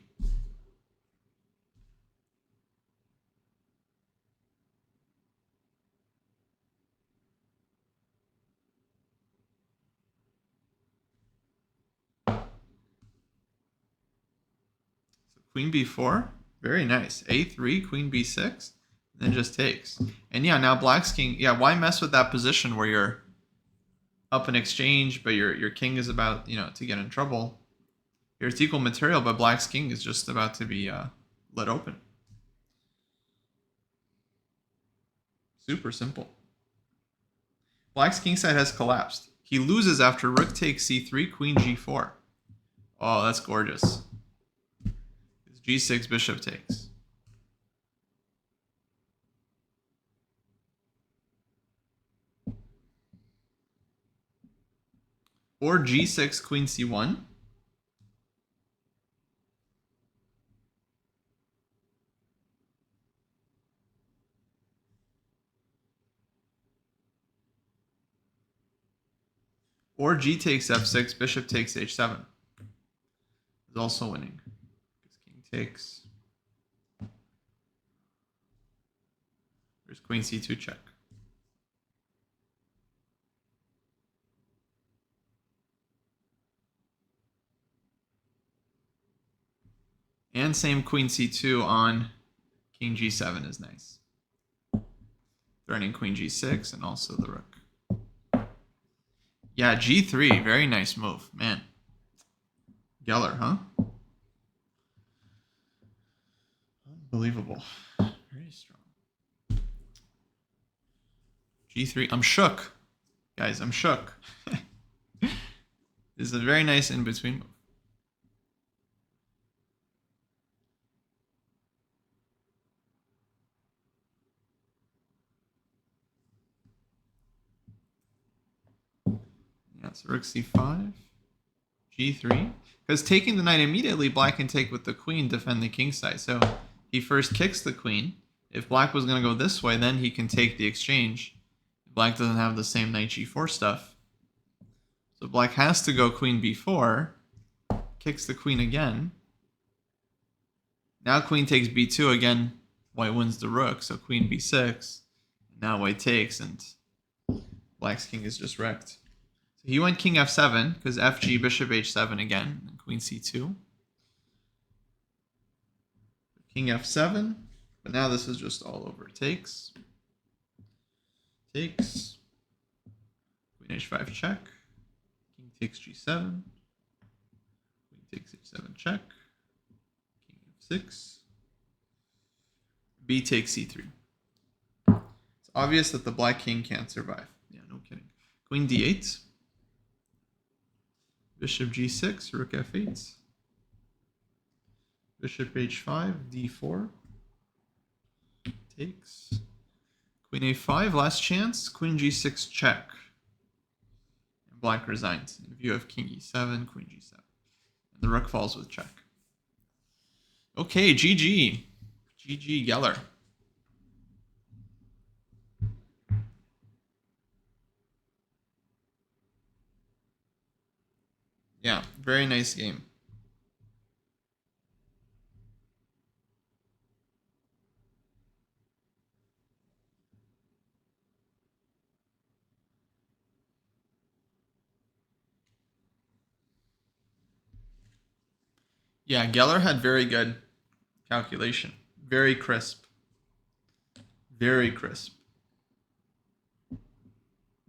Queen b4, very nice. a3, queen b6, then just takes. And yeah, now black's king, yeah, why mess with that position where you're up in exchange, but your king is about, to get in trouble. Here it's equal material, but black's king is just about to be let open. Super simple. Black's king side has collapsed. He loses after rook takes c3, queen g4. Oh, that's gorgeous. G6, bishop takes. Or g6, queen c1. Or g takes f6, bishop takes h7. Is also winning. King takes. There's queen c2 check. And same queen c2 on king g7 is nice. Threatening queen g6 and also the rook. Yeah, g3, very nice move, man. Geller, huh? Unbelievable. Very strong. G3, I'm shook. Guys, I'm shook. This is a very nice in-between move. Yeah, so rook c5, g3. Because taking the knight immediately, black can take with the queen, defend the king side. So he first kicks the queen. If black was going to go this way, then he can take the exchange. Black doesn't have the same knight g4 stuff. So black has to go queen b4. kicks the queen again. Now queen takes b2 again. White wins the rook, so queen b6. Now white takes, and black's king is just wrecked. So he went king f7 because fg bishop h7 again, and queen c2. King f7, but now this is just all over. Takes. Takes. Queen h5 check. King takes g7. Queen takes h7 check. King f6. B takes c3. It's obvious that the black king can't survive. Yeah, no kidding. Queen d8. Bishop g6, rook f8. Bishop h5, d4. Takes. Queen a5, last chance. Queen g6 check. And black resigns. In view of king e7, queen g7. And the rook falls with check. Okay, GG. GG Geller. Yeah, very nice game. Yeah, Geller had very good calculation. Very crisp. Very crisp.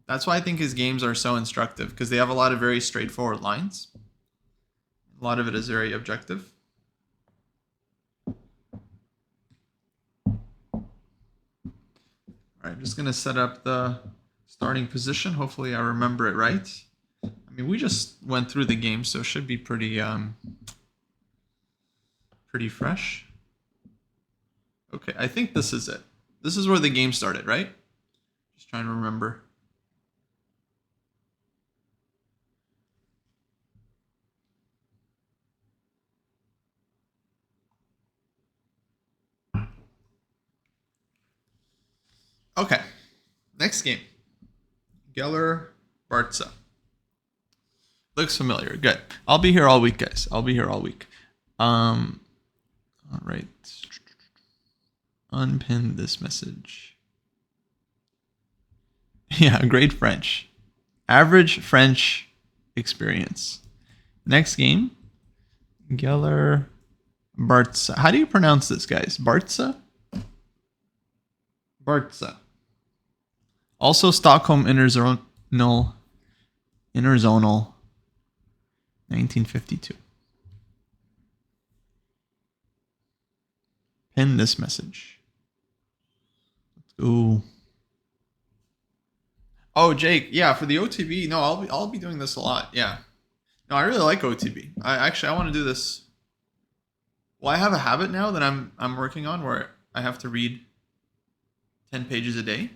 That's why I think his games are so instructive, because they have a lot of very straightforward lines. A lot of it is very objective. All right, I'm just going to set up the starting position. Hopefully I remember it right. I mean, we just went through the game, so it should be pretty fresh. Okay, I think this is it. This is where the game started, right? Just trying to remember. Okay, next game. Geller Barca. Looks familiar. Good. I'll be here all week, guys. I'll be here all week. All right. Unpin this message. Yeah, great French. Average French experience. Next game. Geller Barca. How do you pronounce this, guys? Barca? Barca. Also Stockholm Interzonal 1952. Pin this message. Let's go. Oh, Jake, yeah, for the OTB, no, I'll be doing this a lot. Yeah. No, I really like OTB. I want to do this. Well, I have a habit now that I'm working on where I have to read 10 pages a day.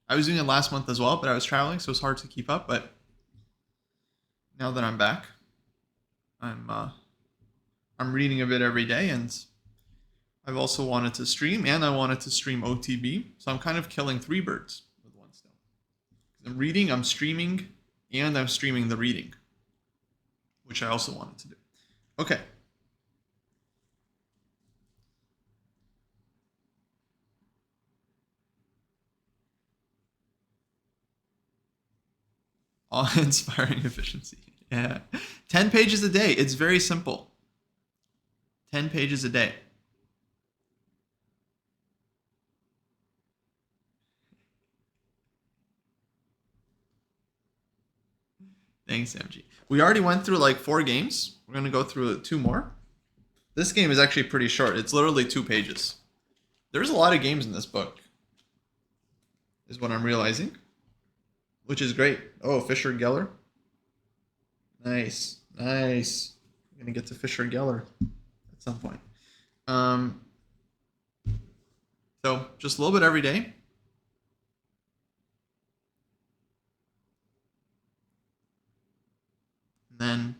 I was doing it last month as well, but I was traveling, so it's hard to keep up. But now that I'm back, I'm reading a bit every day, and I've also wanted to stream, and I wanted to stream OTB. So I'm kind of killing 3 birds with one stone. I'm reading, I'm streaming, and I'm streaming the reading, which I also wanted to do. Okay. Awe-inspiring efficiency. Yeah. 10 pages a day. It's very simple. 10 pages a day. Thanks, MG. We already went through like 4 games. We're going to go through 2 more. This game is actually pretty short. It's literally 2 pages. There's a lot of games in this book, is what I'm realizing, which is great. Oh, Fischer Geller. Nice. Nice. I'm going to get to Fischer Geller at some point. So just a little bit every day. And then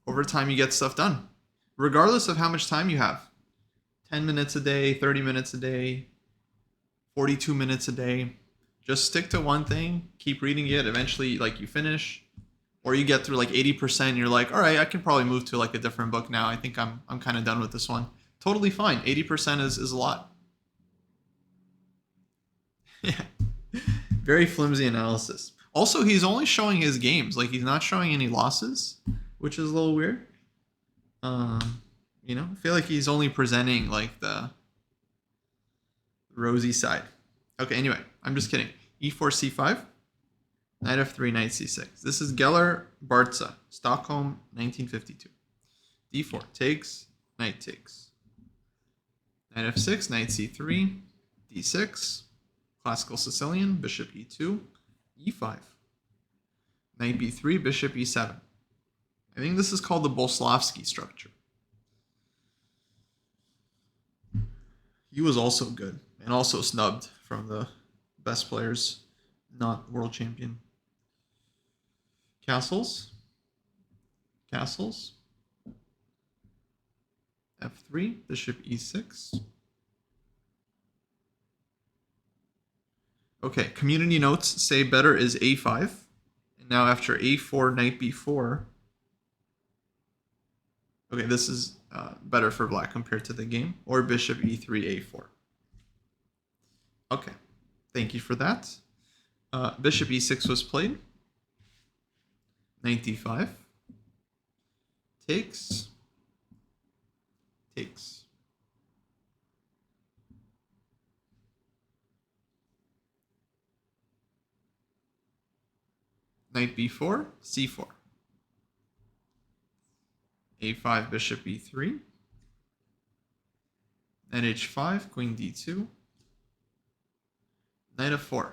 over time, you get stuff done, regardless of how much time you have. 10 minutes a day, 30 minutes a day, 42 minutes a day. Just stick to one thing, keep reading it. Eventually, like, you finish, or you get through like 80% and you're like, all right, I can probably move to like a different book now. I think I'm kind of done with this one. Totally fine. 80% is a lot. Yeah. Very flimsy analysis. Also, he's only showing his games. Like, he's not showing any losses, which is a little weird. You know, I feel like he's only presenting like the rosy side. Okay, anyway, I'm just kidding. E4, C5, knight f3, knight c6. This is Geller Bartza, Stockholm, 1952. D4 takes, knight takes. Knight f6, knight c3, d6, classical Sicilian, bishop e2, e5, knight b3, bishop e7. I think this is called the Boleslavsky structure. He was also good and also snubbed from the best players, not world champion. Castles. Castles. F3, bishop e6. Okay, community notes say better is a5. And now after a4, knight b4. Okay, this is better for black compared to the game. Or bishop e3, a4. Okay, thank you for that. Bishop e6 was played. Knight d5. Takes. Takes. Knight b4, c4. a5, bishop e3. Knight h5, queen d2. Knight f4.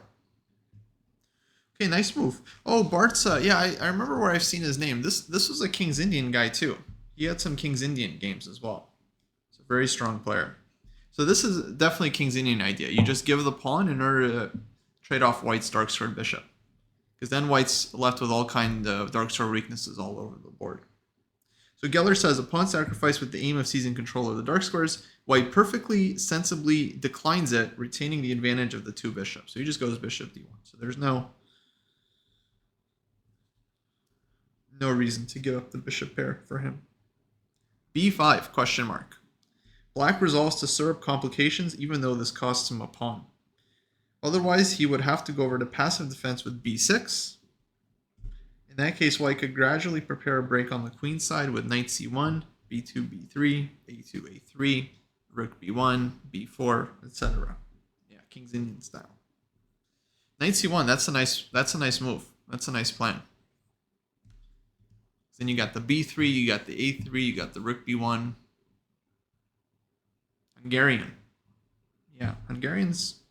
Okay, nice move. Oh, Bartza. Yeah, I remember where I've seen his name. This was a King's Indian guy too. He had some King's Indian games as well. He's a very strong player. So this is definitely King's Indian idea. You just give the pawn in order to trade off White's dark sword bishop. Because then White's left with all kind of dark sword weaknesses all over the board. So Geller says, a pawn sacrifice with the aim of seizing control of the dark squares. White perfectly sensibly declines it, retaining the advantage of the two bishops. So he just goes bishop d1. So there's no reason to give up the bishop pair for him. b5, question mark. Black resolves to stir up complications even though this costs him a pawn. Otherwise, he would have to go over to passive defense with b6. In that case, White could gradually prepare a break on the queen side with knight c1, b2, b3, a2, a3, rook b1, b4, etc. Yeah, King's Indian style. Knight c1, that's a nice move. That's a nice plan. Then you got the b3, you got the a3, you got the rook b1. Hungarian. Yeah, Hungarians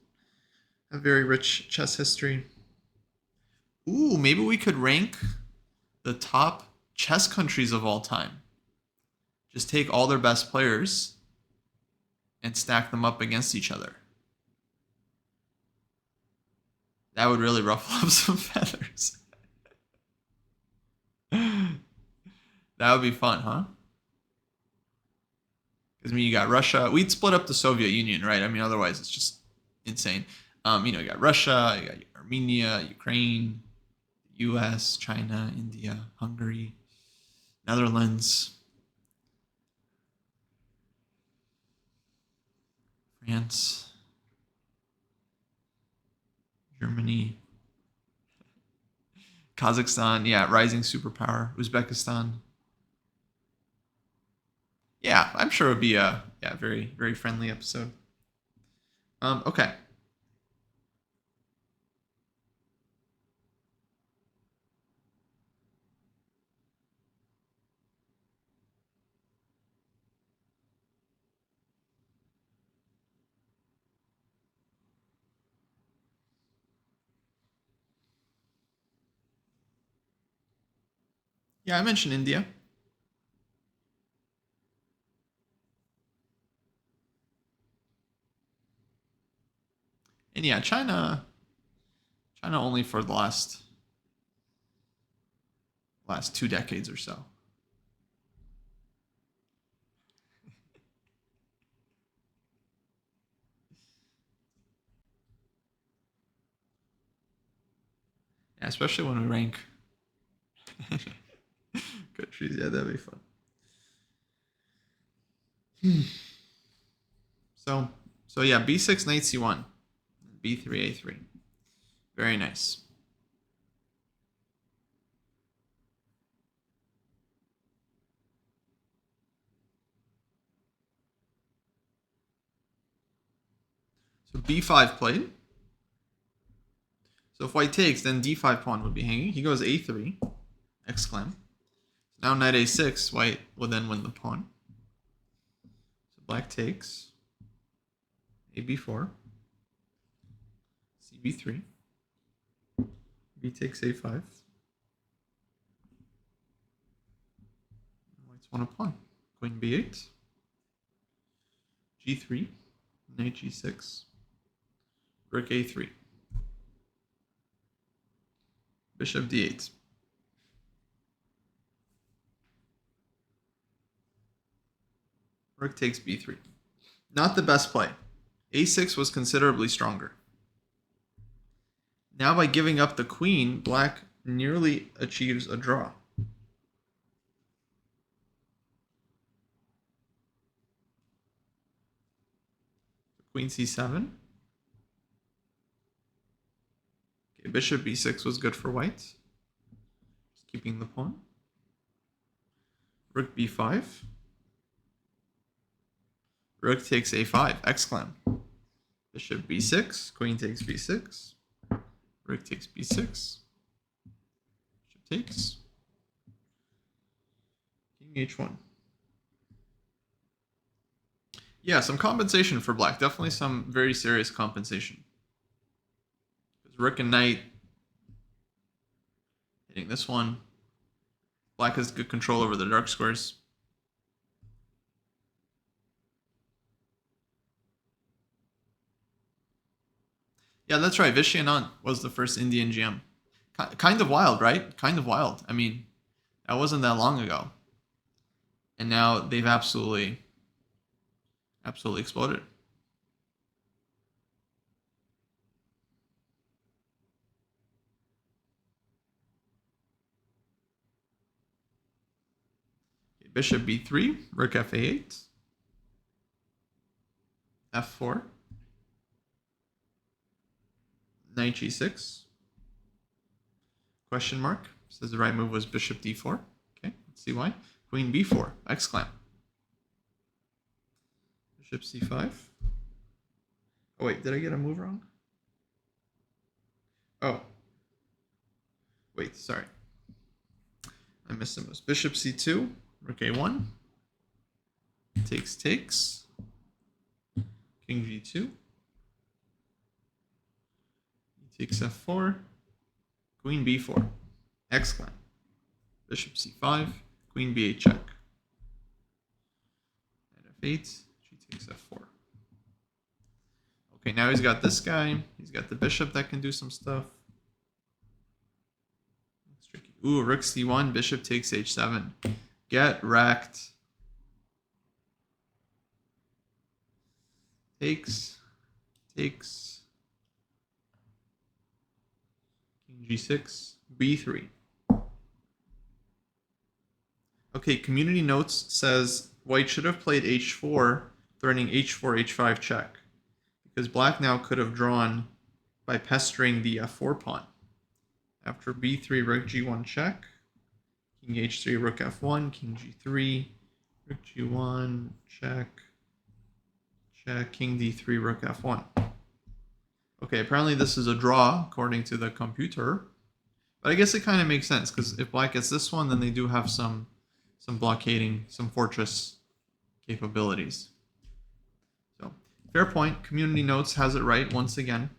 have very rich chess history. Ooh, maybe we could rank the top chess countries of all time. Just take all their best players and stack them up against each other. That would really ruffle up some feathers. That would be fun, huh? Because I mean, you got Russia. We'd split up the Soviet Union, right? I mean, otherwise it's just insane. You got Russia, you got Armenia, Ukraine, U.S., China, India, Hungary, Netherlands, France, Germany, Kazakhstan. Yeah, rising superpower. Uzbekistan. Yeah, I'm sure it would be a very, very friendly episode. Okay. Yeah, I mentioned India. And yeah, China only for the last 2 decades or so. Yeah, especially when we rank Countries, yeah, that'd be fun. So yeah, b6, knight c1, b3, a3. Very nice. So b5 played. So if white takes, then d5 pawn would be hanging. He goes a3, exclam. Now knight a6, white will then win the pawn. So black takes, a b4, c b3, b takes a5. White's won a pawn. Queen b8, g3, knight g6, rook a3, bishop d8. Rook takes b3. Not the best play. a6 was considerably stronger. Now by giving up the queen, black nearly achieves a draw. Queen c7. Okay, bishop b6 was good for white. Just keeping the pawn. Rook b5. Rook takes a5, exclam. Bishop b6, queen takes b6. Rook takes b6. Bishop takes. King h1. Yeah, some compensation for black. Definitely some very serious compensation. Because rook and knight hitting this one. Black has good control over the dark squares. Yeah, that's right. Vishy Anand was the first Indian GM. Kind of wild, right? Kind of wild. I mean, that wasn't that long ago. And now they've absolutely exploded. Okay, bishop b3, rook f8, f4, knight g6, question mark, says the right move was bishop d4. Okay, let's see why. Queen b4, exclam. Bishop c5. Oh wait, did I get a move wrong? Oh. Wait, sorry. I missed a move. Bishop c2, rook a1. Takes. King g2. He takes f4. Queen b4. Exclam. Bishop c5. Queen b8 check. Knight f8. She takes f4. Okay, now he's got this guy. He's got the bishop that can do some stuff. It's tricky. Ooh, rook c1. Bishop takes h7. Get wrecked. Takes. King g6. b3. Okay, community notes says white should have played h4, threatening h4, h5 check. Because black now could have drawn by pestering the f4 pawn. After b3, rook g1 check. King h3, rook f1, king g3, rook g1, check, king d3, rook f1. Okay, apparently this is a draw, according to the computer. But I guess it kind of makes sense, because if black gets this one, then they do have some blockading, some fortress capabilities. So, fair point. Community Notes has it right once again.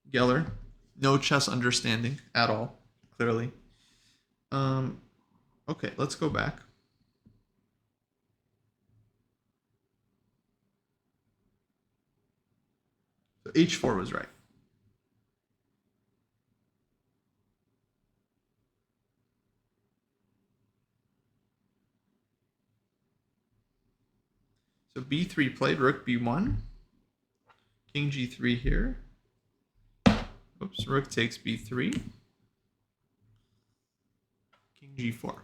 Geller, no chess understanding at all, clearly. Okay, let's go back. So h4 was right. So b3 played, rook b1, king g3 here. Oops, rook takes b3. King King G4.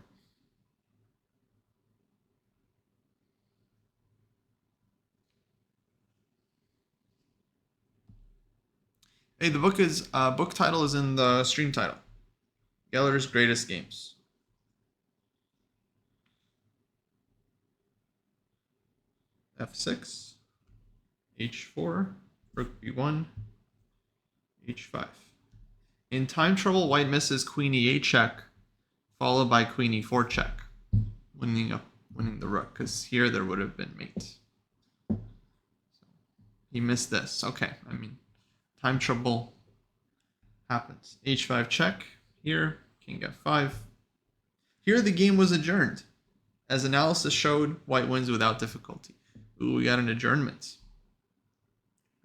Hey, the book title is in the stream title. Geller's Greatest Games. F6, H4, Rook B1, H5. In time trouble, white misses Queen E8 check, followed by Queen E4 check, winning the rook, because here there would have been mate. So he missed this. Okay, I mean, time trouble happens. H5 check here, King F5. Here the game was adjourned. As analysis showed, white wins without difficulty. Ooh, we got an adjournment.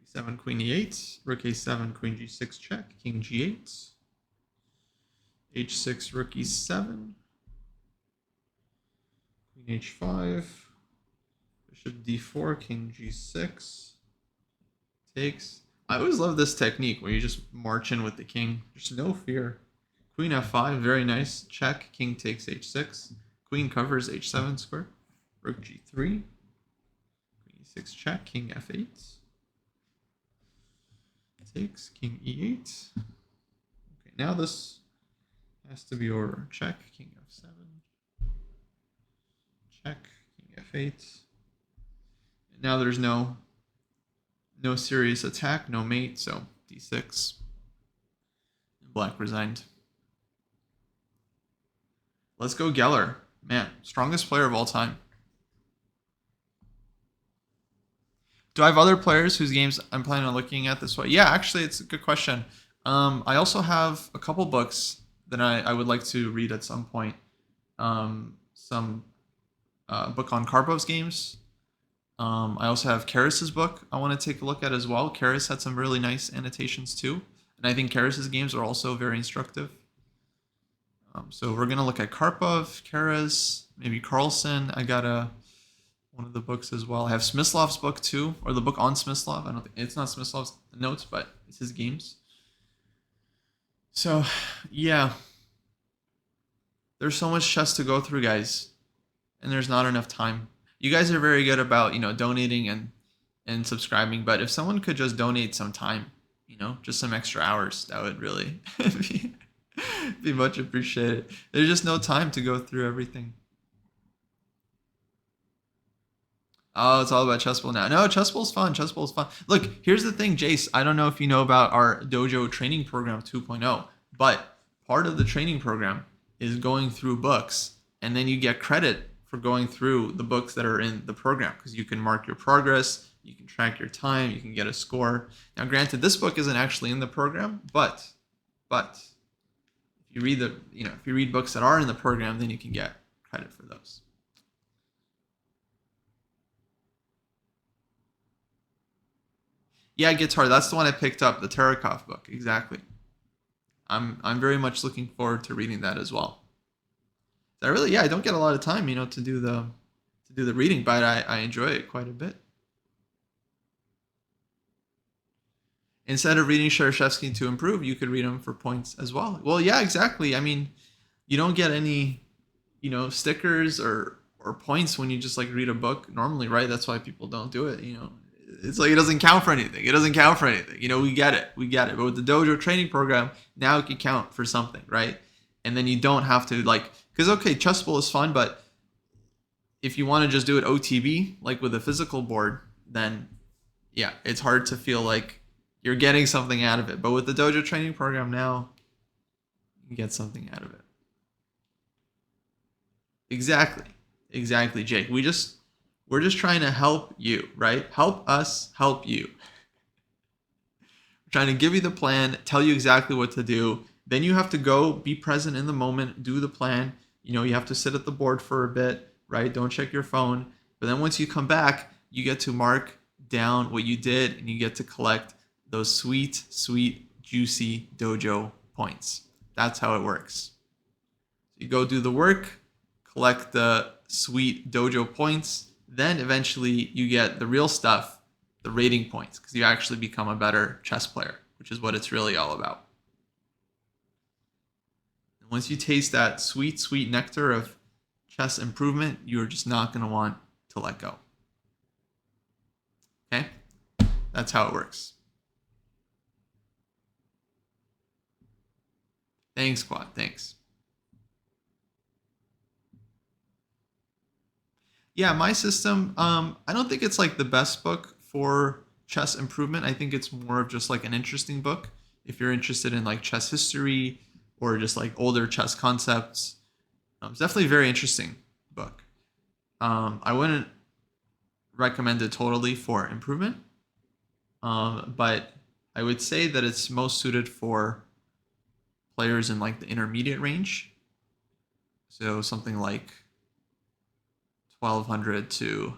B7, Queen E8, Rook A7, Queen G6 check, King G8, H6, Rook E7, Queen H5, Bishop D4, King G6, takes. I always love this technique where you just march in with the king. There's no fear. Queen F5, very nice. Check, King takes H6. Queen covers H7 square. Rook G3. Queen E6 check, King F8. Takes, King E8. Okay, now this has to be over. Check, King F7. Check, King F8. And now there's no serious attack, no mate, so D6. Black resigned. Let's go Geller. Man, strongest player of all time. Do I have other players whose games I'm planning on looking at this way? Yeah, actually, it's a good question. I also have a couple books that I would like to read at some point. Some book on Karpov's games. I also have Karas's book I want to take a look at as well. Karas had some really nice annotations too. And I think Karas's games are also very instructive. So we're going to look at Karpov, Karas, maybe Carlsen. I got one of the books as well. I have Smyslov's book too, or the book on Smyslov. I don't think it's not Smyslov's notes, but it's his games. So yeah, there's so much chess to go through, guys, and there's not enough time. You guys are very good about, donating and subscribing, but if someone could just donate some time, just some extra hours, that would really be much appreciated. There's just no time to go through everything. Oh, it's all about chess bowl now. No, chess bowl's fun. Chess bowl's fun. Look, here's the thing, Jace. I don't know if you know about our Dojo training program 2.0, but part of the training program is going through books, and then you get credit for going through the books that are in the program, because you can mark your progress, you can track your time, you can get a score. Now, granted, this book isn't actually in the program, but if you read if you read books that are in the program, then you can get credit for those. Yeah, Guitar, that's the one I picked up, the Tarakov book, exactly. I'm very much looking forward to reading that as well. I don't get a lot of time, to do the reading, but I enjoy it quite a bit. Instead of reading Shereshevsky to improve, you could read them for points as well. Well, yeah, exactly. I mean, you don't get any, stickers or points when you just read a book normally, right? That's why people don't do it. It's like it doesn't count for anything. We get it. But with the Dojo training program, now it can count for something, right? And then you don't have to because okay, chess bowl is fun, but if you want to just do it OTB, like with a physical board, then yeah, it's hard to feel like you're getting something out of it. But with the Dojo training program now, you get something out of it. Exactly, Jake. We're just trying to help you, right? Help us help you. We're trying to give you the plan, tell you exactly what to do. Then you have to go be present in the moment, do the plan. You have to sit at the board for a bit, right? Don't check your phone. But then once you come back, you get to mark down what you did, and you get to collect those sweet, juicy dojo points. That's how it works. You go do the work, collect the sweet dojo points, then eventually you get the real stuff, the rating points, because you actually become a better chess player, which is what it's really all about. Once you taste that sweet, sweet nectar of chess improvement, you're just not going to want to let go. Okay? That's how it works. Thanks, Quad. Thanks. Yeah, my system, I don't think it's like the best book for chess improvement. I think it's more of just like an interesting book. If you're interested in like chess history or just like older chess concepts, it's definitely a very interesting book. I wouldn't recommend it totally for improvement, but I would say that it's most suited for players in like the intermediate range. So something like 1200 to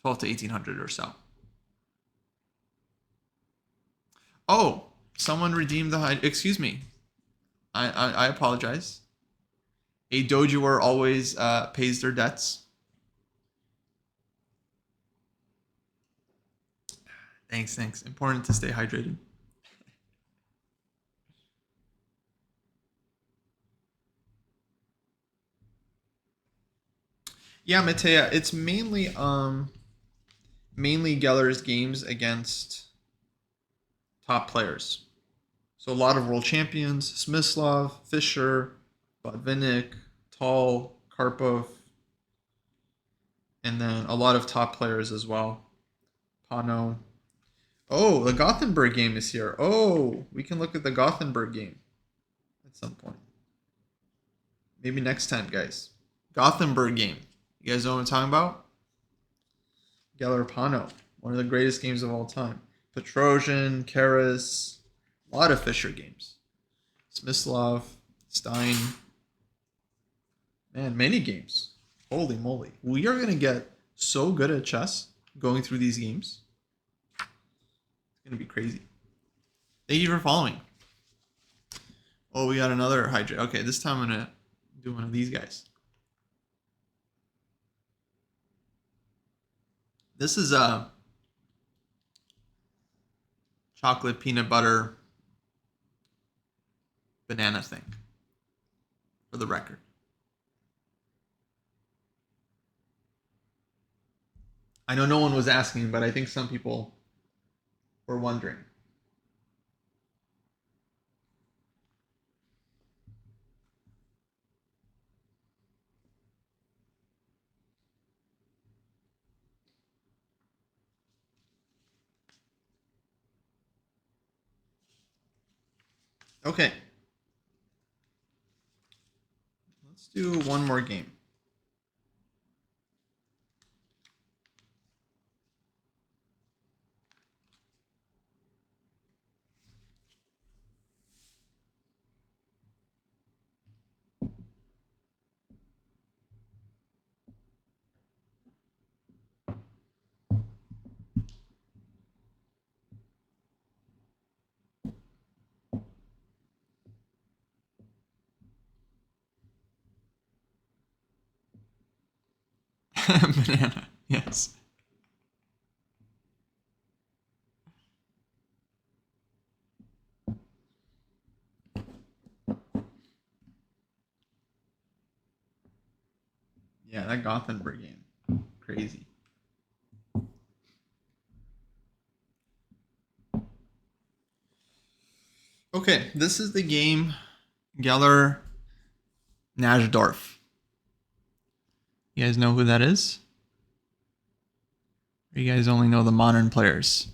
12 to 1800 or so. Oh, someone redeemed the excuse me. I apologize. A dojoer always pays their debts. Thanks. Important to stay hydrated. Yeah, Matea, it's mainly Geller's games against top players. So a lot of world champions: Smyslov, Fischer, Botvinnik, Tal, Karpov, and then a lot of top players as well. Pano. Oh, the Gothenburg game is here. Oh, we can look at the Gothenburg game at some point. Maybe next time, guys. Gothenburg game. You guys know what I'm talking about? Geller Pano, one of the greatest games of all time. Petrosian, Karas, a lot of Fischer games. Smyslov, Stein. Man, many games. Holy moly. We are going to get so good at chess going through these games. It's going to be crazy. Thank you for following. Oh, we got another hydrate. Okay, this time I'm going to do one of these guys. This is a chocolate peanut butter banana thing, for the record. I know no one was asking, but I think some people were wondering. Okay. Let's do one more game. Banana, yes. Yeah, that Gothenburg game. Crazy. Okay, this is the game Geller Najdorf. You guys know who that is? Or you guys only know the modern players?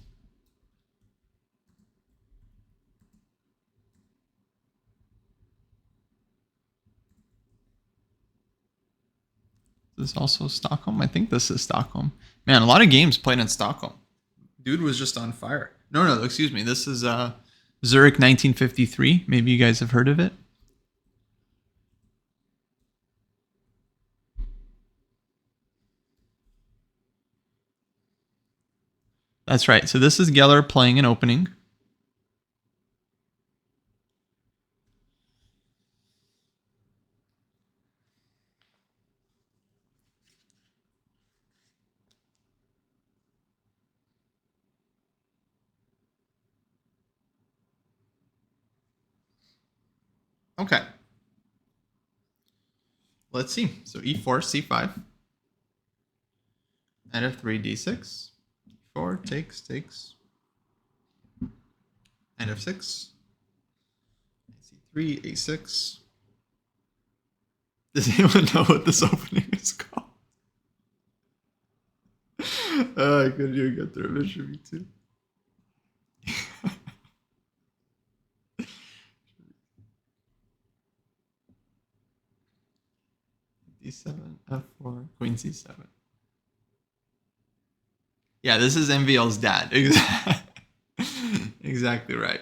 Is this also Stockholm? I think this is Stockholm. Man, a lot of games played in Stockholm. Dude was just on fire. No, excuse me. This is Zurich 1953. Maybe you guys have heard of it. That's right. So this is Geller playing an opening. Okay. Let's see. So e4, c5. Knight f3, d6. e4, takes. Knight f6. c3, a6. Does anyone know what this opening is called? I couldn't even get through bishop e2. d7, f4, queen c7. Yeah, this is MVL's dad. Exactly right.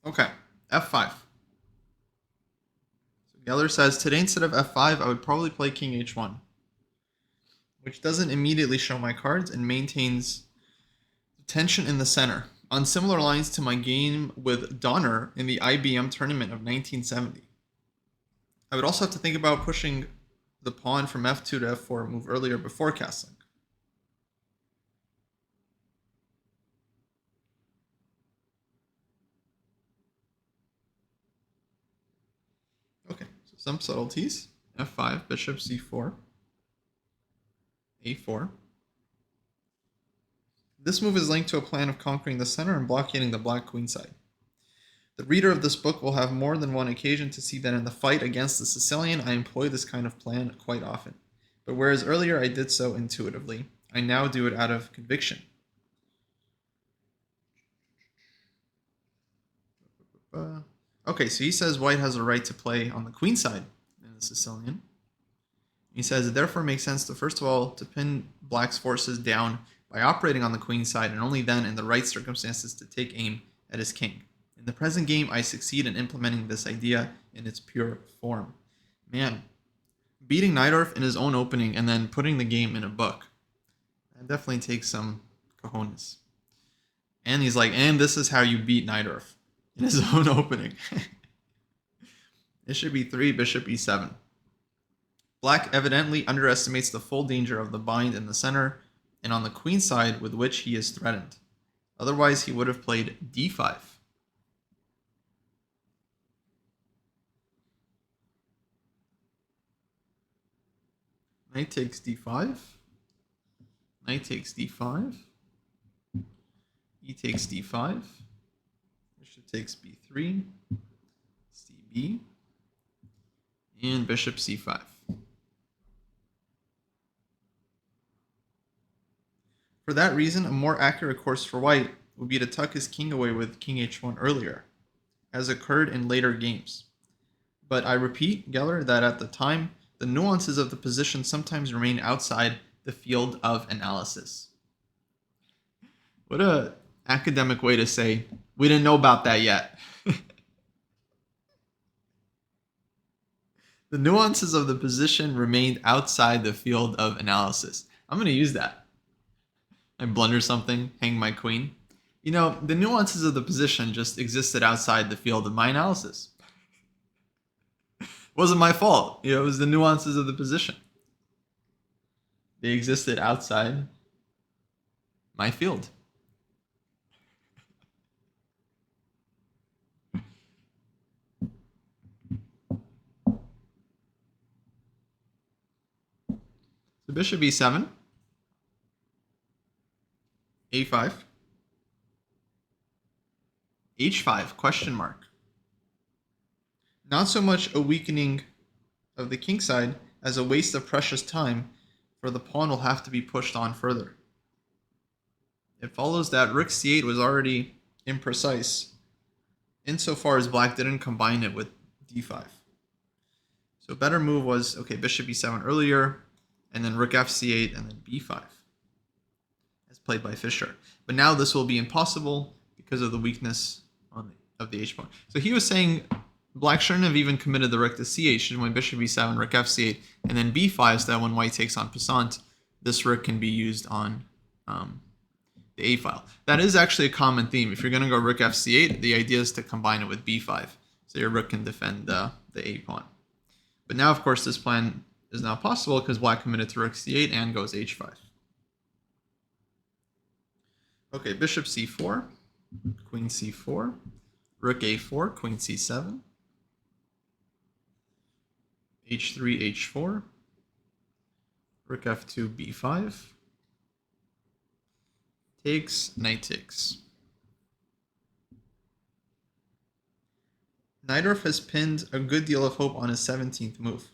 Okay, f5. So Geller says, today instead of f5, I would probably play king h1, which doesn't immediately show my cards and maintains tension in the center, on similar lines to my game with Donner in the IBM tournament of 1970. I would also have to think about pushing the pawn from f2 to f4 move earlier before castling. Okay, so some subtleties. f5, bishop c4, a4. This move is linked to a plan of conquering the center and blockading the black queen side. The reader of this book will have more than one occasion to see that in the fight against the Sicilian, I employ this kind of plan quite often. But whereas earlier I did so intuitively, I now do it out of conviction. Okay, so he says white has a right to play on the queen side in the Sicilian. He says it therefore makes sense to first of all to pin black's forces down by operating on the queen side and only then in the right circumstances to take aim at his king. In the present game, I succeed in implementing this idea in its pure form. Man, beating Najdorf in his own opening and then putting the game in a book, that definitely takes some cojones. And he's like, and this is how you beat Najdorf in his own opening. Bishop e3, bishop e7. Black evidently underestimates the full danger of the bind in the center and on the queen side with which he is threatened. Otherwise, he would have played d5. Knight takes d5. Knight takes d5. E takes d5. Bishop takes b3. cb. And bishop c5. For that reason, a more accurate course for white would be to tuck his king away with king h1 earlier, as occurred in later games. But I repeat, Geller, that at the time, the nuances of the position sometimes remain outside the field of analysis. What a academic way to say, we didn't know about that yet. The nuances of the position remained outside the field of analysis. I'm going to use that. I blunder something, hang my queen. You know, the nuances of the position just existed outside the field of my analysis. It wasn't my fault. You know, it was the nuances of the position. They existed outside my field. So bishop e7, a5, h5, question mark. Not so much a weakening of the king side as a waste of precious time, for the pawn will have to be pushed on further. It follows that rook c8 was already imprecise, insofar as black didn't combine it with d5. So a better move was, okay, bishop e7 earlier, and then rook f c8, and then b5. As played by Fischer. But now this will be impossible because of the weakness of the h pawn. So he was saying black shouldn't have even committed the rook to c8, should win bishop e7, rook f c8, and then b5, so that when white takes on passant, this rook can be used on the a file. That is actually a common theme. If you're going to go rook fc8, the idea is to combine it with b5, so your rook can defend the a pawn. But now, of course, this plan is not possible because black committed to rook c8 and goes h5. Okay, bishop c4, queen c4, rook a4, queen c7, h3, h4, rook f2, b5, takes, knight takes. Najdorf has pinned a good deal of hope on his 17th move.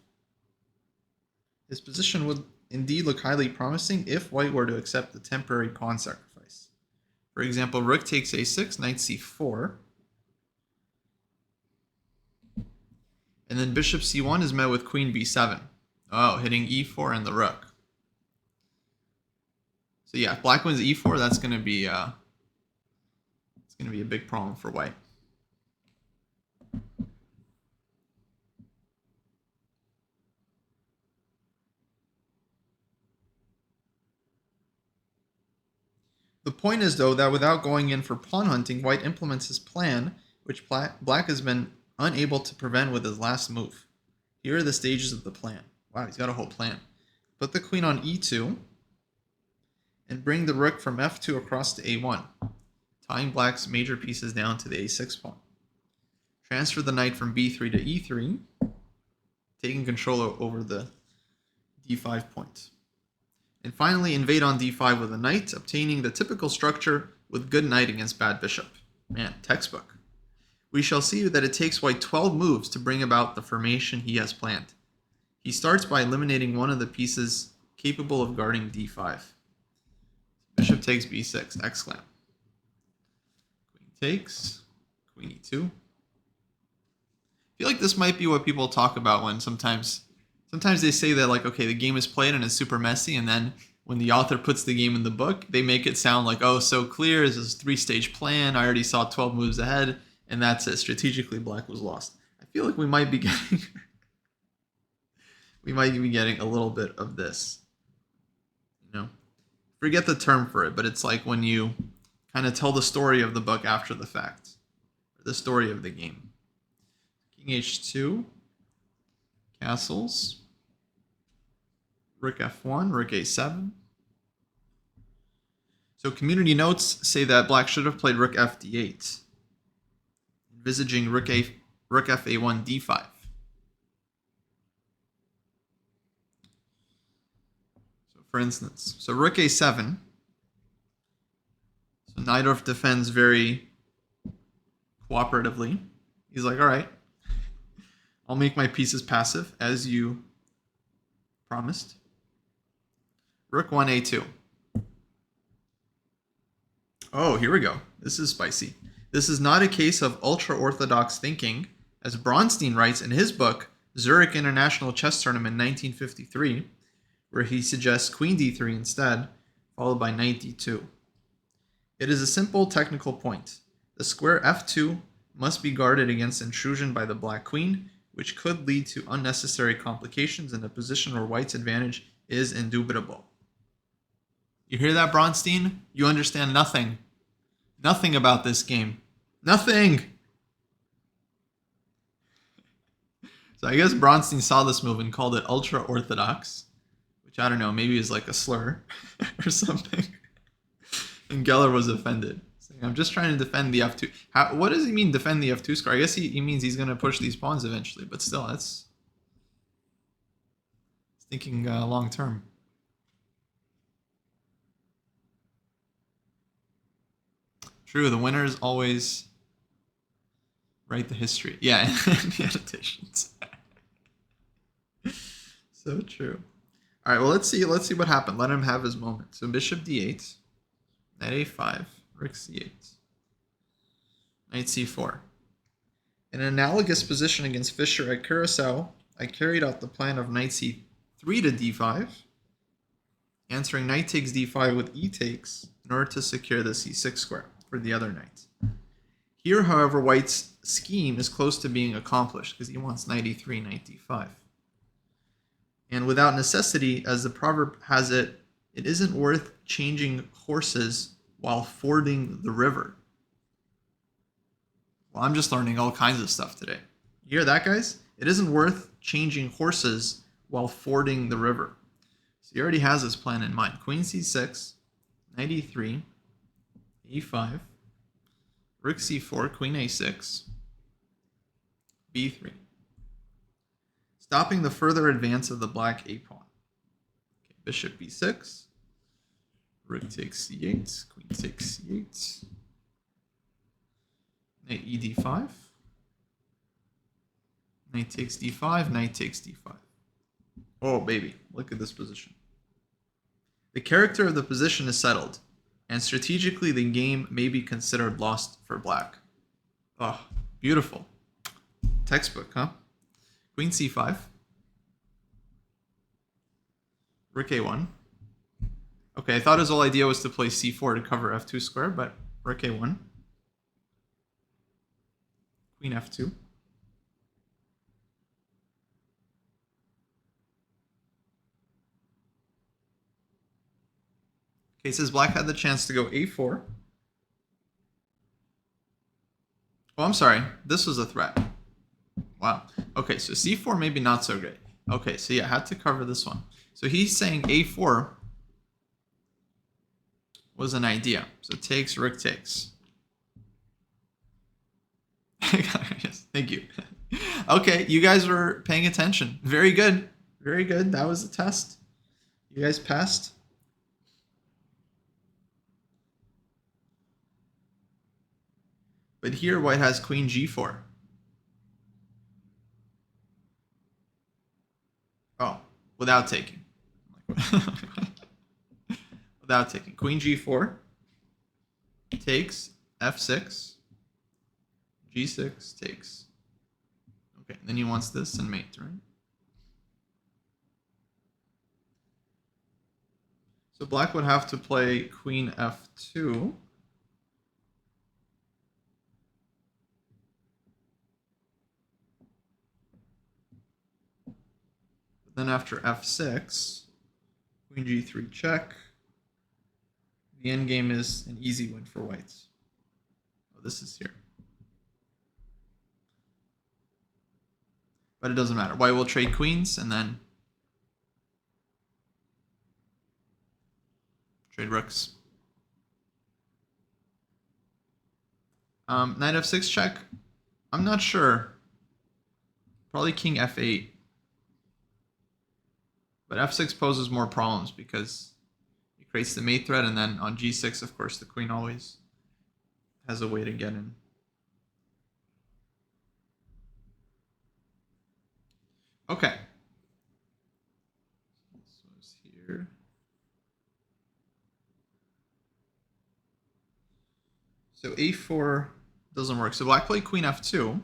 His position would indeed look highly promising if white were to accept the temporary pawn sacrifice. For example, rook takes a6, knight c4, and then bishop c1 is met with queen b7. Oh, hitting e4 and the rook. So yeah, if black wins e4, that's going to be a big problem for white. The point is, though, that without going in for pawn hunting, white implements his plan, which black has been unable to prevent with his last move. Here are the stages of the plan. Wow, he's got a whole plan. Put the queen on e2, and bring the rook from f2 across to a1, tying black's major pieces down to the a6 pawn. Transfer the knight from b3 to e3, taking control over the d5 point. And finally, invade on d5 with a knight, obtaining the typical structure with good knight against bad bishop. Man, textbook. We shall see that it takes white 12 moves to bring about the formation he has planned. He starts by eliminating one of the pieces capable of guarding d5. Bishop takes b6, exclamation. Queen takes, queen e2. I feel like this might be what people talk about when sometimes they say that, like, okay, the game is played and it's super messy, and then when the author puts the game in the book, they make it sound like, oh, so clear, this is a 3-stage plan, I already saw 12 moves ahead, and that's it. Strategically, black was lost. I feel like we might be getting a little bit of this. You know, forget the term for it, but it's like when you kind of tell the story of the book after the fact, or the story of the game. King h2, castles, rook f1, rook a7. So community notes say that black should have played rook fd8, envisaging rook fa1 d5. So for instance, so rook a7. So Najdorf defends very cooperatively. He's like, all right, I'll make my pieces passive as you promised. Rook 1 a2. Oh, here we go. This is spicy. This is not a case of ultra-orthodox thinking, as Bronstein writes in his book, Zurich International Chess Tournament 1953, where he suggests queen d3 instead, followed by knight d2. It is a simple technical point. The square f2 must be guarded against intrusion by the black queen, which could lead to unnecessary complications in a position where white's advantage is indubitable. You hear that, Bronstein? You understand nothing. Nothing about this game. Nothing! So I guess Bronstein saw this move and called it ultra-orthodox, which I don't know, maybe is like a slur or something. And Geller was offended. Saying, I'm just trying to defend the f2. What does he mean, defend the f2 square? I guess he means he's going to push these pawns eventually, but still, that's thinking long term. True, the winners always write the history. Yeah, the annotations. So true. All right, well, let's see what happened. Let him have his moment. So bishop d8, knight a5, rook c8, knight c4. In an analogous position against Fischer at Curacao, I carried out the plan of knight c3 to d5, answering knight takes d5 with e takes, in order to secure the c6 square for the other knight. Here, however, white's scheme is close to being accomplished because he wants knight e3, knight d5. And without necessity, as the proverb has it, it isn't worth changing horses while fording the river. Well, I'm just learning all kinds of stuff today. You hear that, guys? It isn't worth changing horses while fording the river. So he already has this plan in mind. Queen c6, knight e3, e5, rook c4, queen a6, b3. Stopping the further advance of the black a pawn. Okay, bishop b6, rook takes c8, queen takes c8, knight e d5, knight takes d5, knight takes d5. Oh, baby, look at this position. The character of the position is settled, and strategically the game may be considered lost for black. Oh, beautiful. Textbook, huh? Queen c5, rook a1. Okay, I thought his whole idea was to play c4 to cover f2 square, but rook a1. Queen f2. Okay, says black had the chance to go a4. Oh, I'm sorry. This was a threat. Wow. Okay, so c4 maybe not so great. Okay, so yeah, I had to cover this one. So he's saying a4 was an idea. So takes, rook takes. Yes, thank you. Okay, you guys were paying attention. Very good. Very good. That was a test. You guys passed. But here white has queen g4. Oh, without taking. Without taking. Queen g4 takes, f6, g6 takes. Okay, then he wants this and mate, right? So black would have to play queen f2. Then after f6, queen g3 check. The endgame is an easy win for whites. Oh, this is here. But it doesn't matter. White will trade queens and then trade rooks. Knight f6 check. I'm not sure. Probably king f8. But f6 poses more problems because it creates the mate threat, and then on g6, of course, the queen always has a way to get in. Okay. This was here. So a4 doesn't work. So black played queen f2.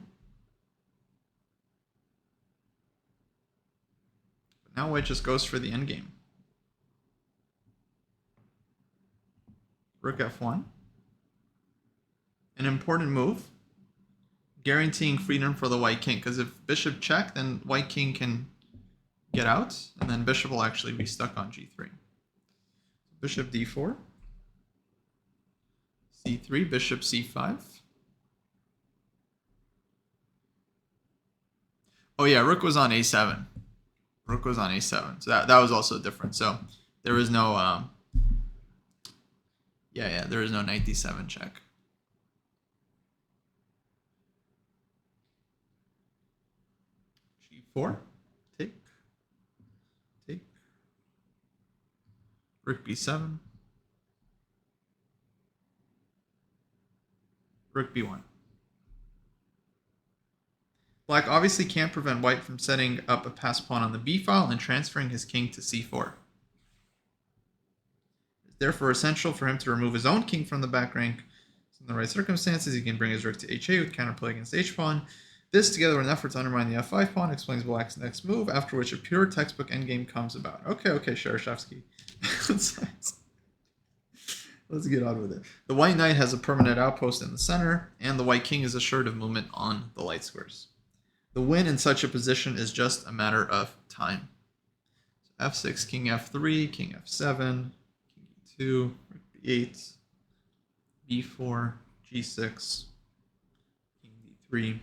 Now white just goes for the endgame. Rook f1. An important move, guaranteeing freedom for the white king, because if bishop check, then white king can get out, and then bishop will actually be stuck on g3. Bishop d4. c3, bishop c5. Oh yeah, rook was on a7. Rook was on a7, so that was also different. So there was no, there is no knight d7 check. G4, take, rook b7, rook b1. Black obviously can't prevent white from setting up a passed pawn on the b file and transferring his king to c4. It's therefore essential for him to remove his own king from the back rank. So in the right circumstances, he can bring his rook to h8 with counterplay against h-pawn. This, together with an effort to undermine the f5 pawn, explains black's next move, after which a pure textbook endgame comes about. Okay, Shereshevsky. Let's Let's get on with it. The white knight has a permanent outpost in the center, and the white king is assured of movement on the light squares. The win in such a position is just a matter of time. So f6, king f3, king f7, king e2, b8, b4, g6, king d3.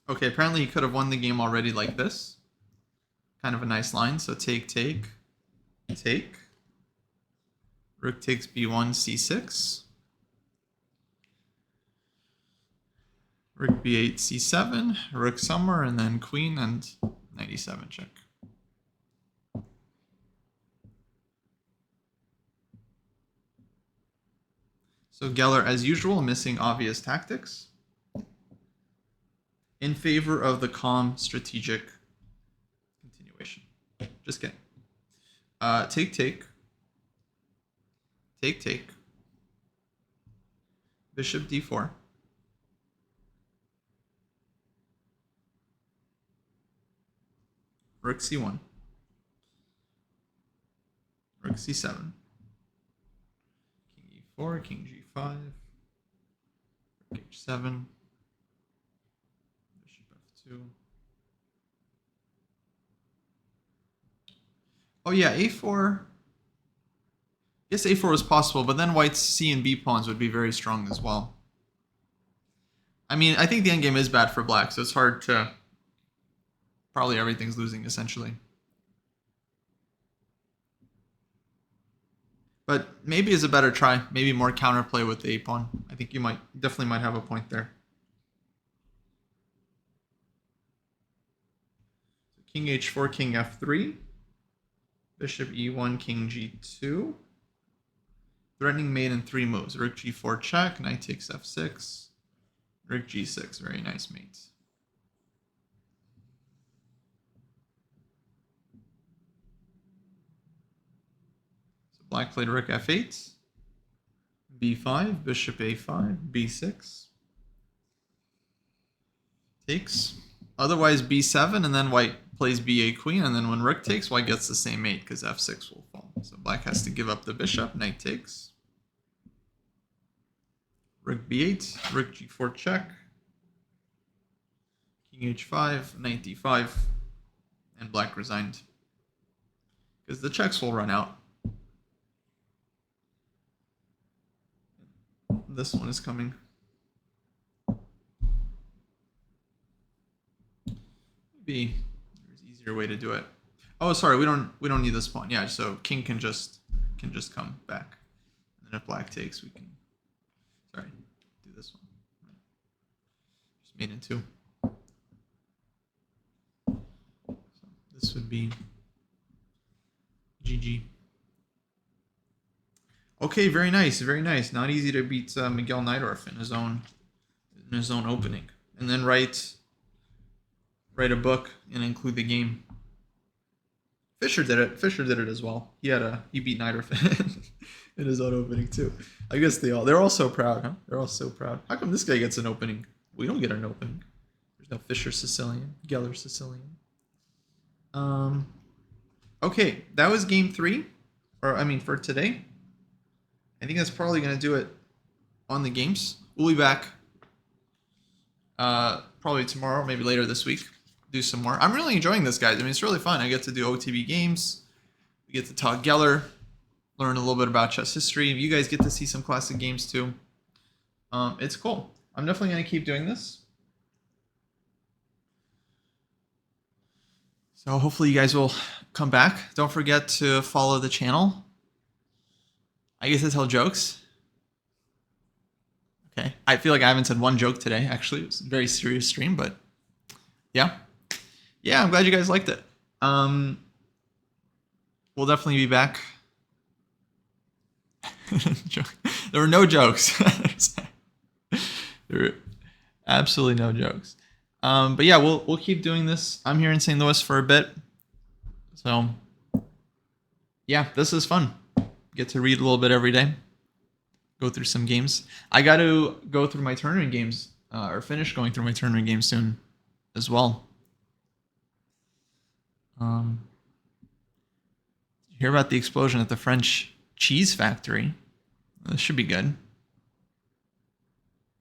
Okay, apparently he could have won the game already like this. Kind of a nice line. So take, take, take. Rook takes b1, c6. Rook b8, c7. Rook somewhere, and then queen and knight e7 check. So Geller, as usual, missing obvious tactics in favor of the calm strategic continuation. Just kidding. Take, take. Take, take. Bishop d4. Rook c1. Rook c7. King e4, king g5. Rook h7. Bishop f2. Oh yeah, a4. Yes, a4 is possible, but then white's c and b pawns would be very strong as well. I mean, I think the endgame is bad for black, so it's hard to... Probably everything's losing, essentially. But maybe is a better try. Maybe more counterplay with the a pawn. I think you definitely might have a point there. So king h4, king f3. Bishop e1, king g2. Threatening mate in 3 moves. Rook g4 check, knight takes f6. Rook g6, very nice mate. So black played rook f8. b5, bishop a5, b6. Takes. Otherwise b7, and then white plays ba queen, and then when rook takes, white gets the same mate because f6 will fall. So black has to give up the bishop, knight takes. Rook b8, rook g4 check. King h5, knight d5, and black resigned. Because the checks will run out. This one is coming. Maybe there's an easier way to do it. Oh, sorry, we don't need this pawn. Yeah, so king can just come back. And then if black takes, we can do this one. Just made in 2. So this would be GG. Okay, very nice, very nice. Not easy to beat Miguel Neidorf in his own opening, and then write a book and include the game. Fischer did it. Fischer did it as well. He beat Neidorf in his own opening too. I guess they're all so proud, huh? They're all so proud. How come this guy gets an opening? We don't get an opening. There's no Fischer Sicilian, Geller Sicilian. Okay, that was game 3, or I mean for today. I think that's probably going to do it on the games. We'll be back probably tomorrow, maybe later this week. Do some more. I'm really enjoying this, guys. I mean, it's really fun. I get to do OTB games. We get to talk Geller, learn a little bit about chess history. You guys get to see some classic games too. It's cool. I'm definitely going to keep doing this. So hopefully you guys will come back. Don't forget to follow the channel. I get to tell jokes. Okay. I feel like I haven't said one joke today, actually. It was a very serious stream, but yeah. Yeah, I'm glad you guys liked it. We'll definitely be back. There were no jokes. There were absolutely no jokes. But yeah, we'll keep doing this. I'm here in St. Louis for a bit. So yeah, this is fun. Get to read a little bit every day. Go through some games. I got to go through my tournament games, or finish going through my tournament games soon as well. Did you hear about the explosion at the French cheese factory? This should be good.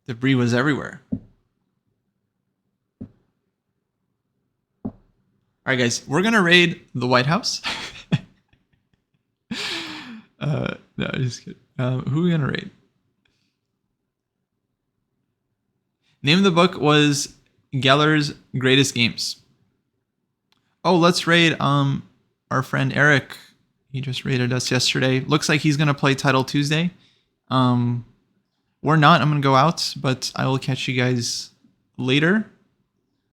Debris was everywhere. All right, guys, we're gonna raid the White House. No, just kidding. Who are we gonna raid? Name of the book was Geller's Greatest Games. Oh, let's raid our friend Eric. He just raided us yesterday. Looks like he's gonna play Title Tuesday. We're not. I'm gonna go out, but I will catch you guys later.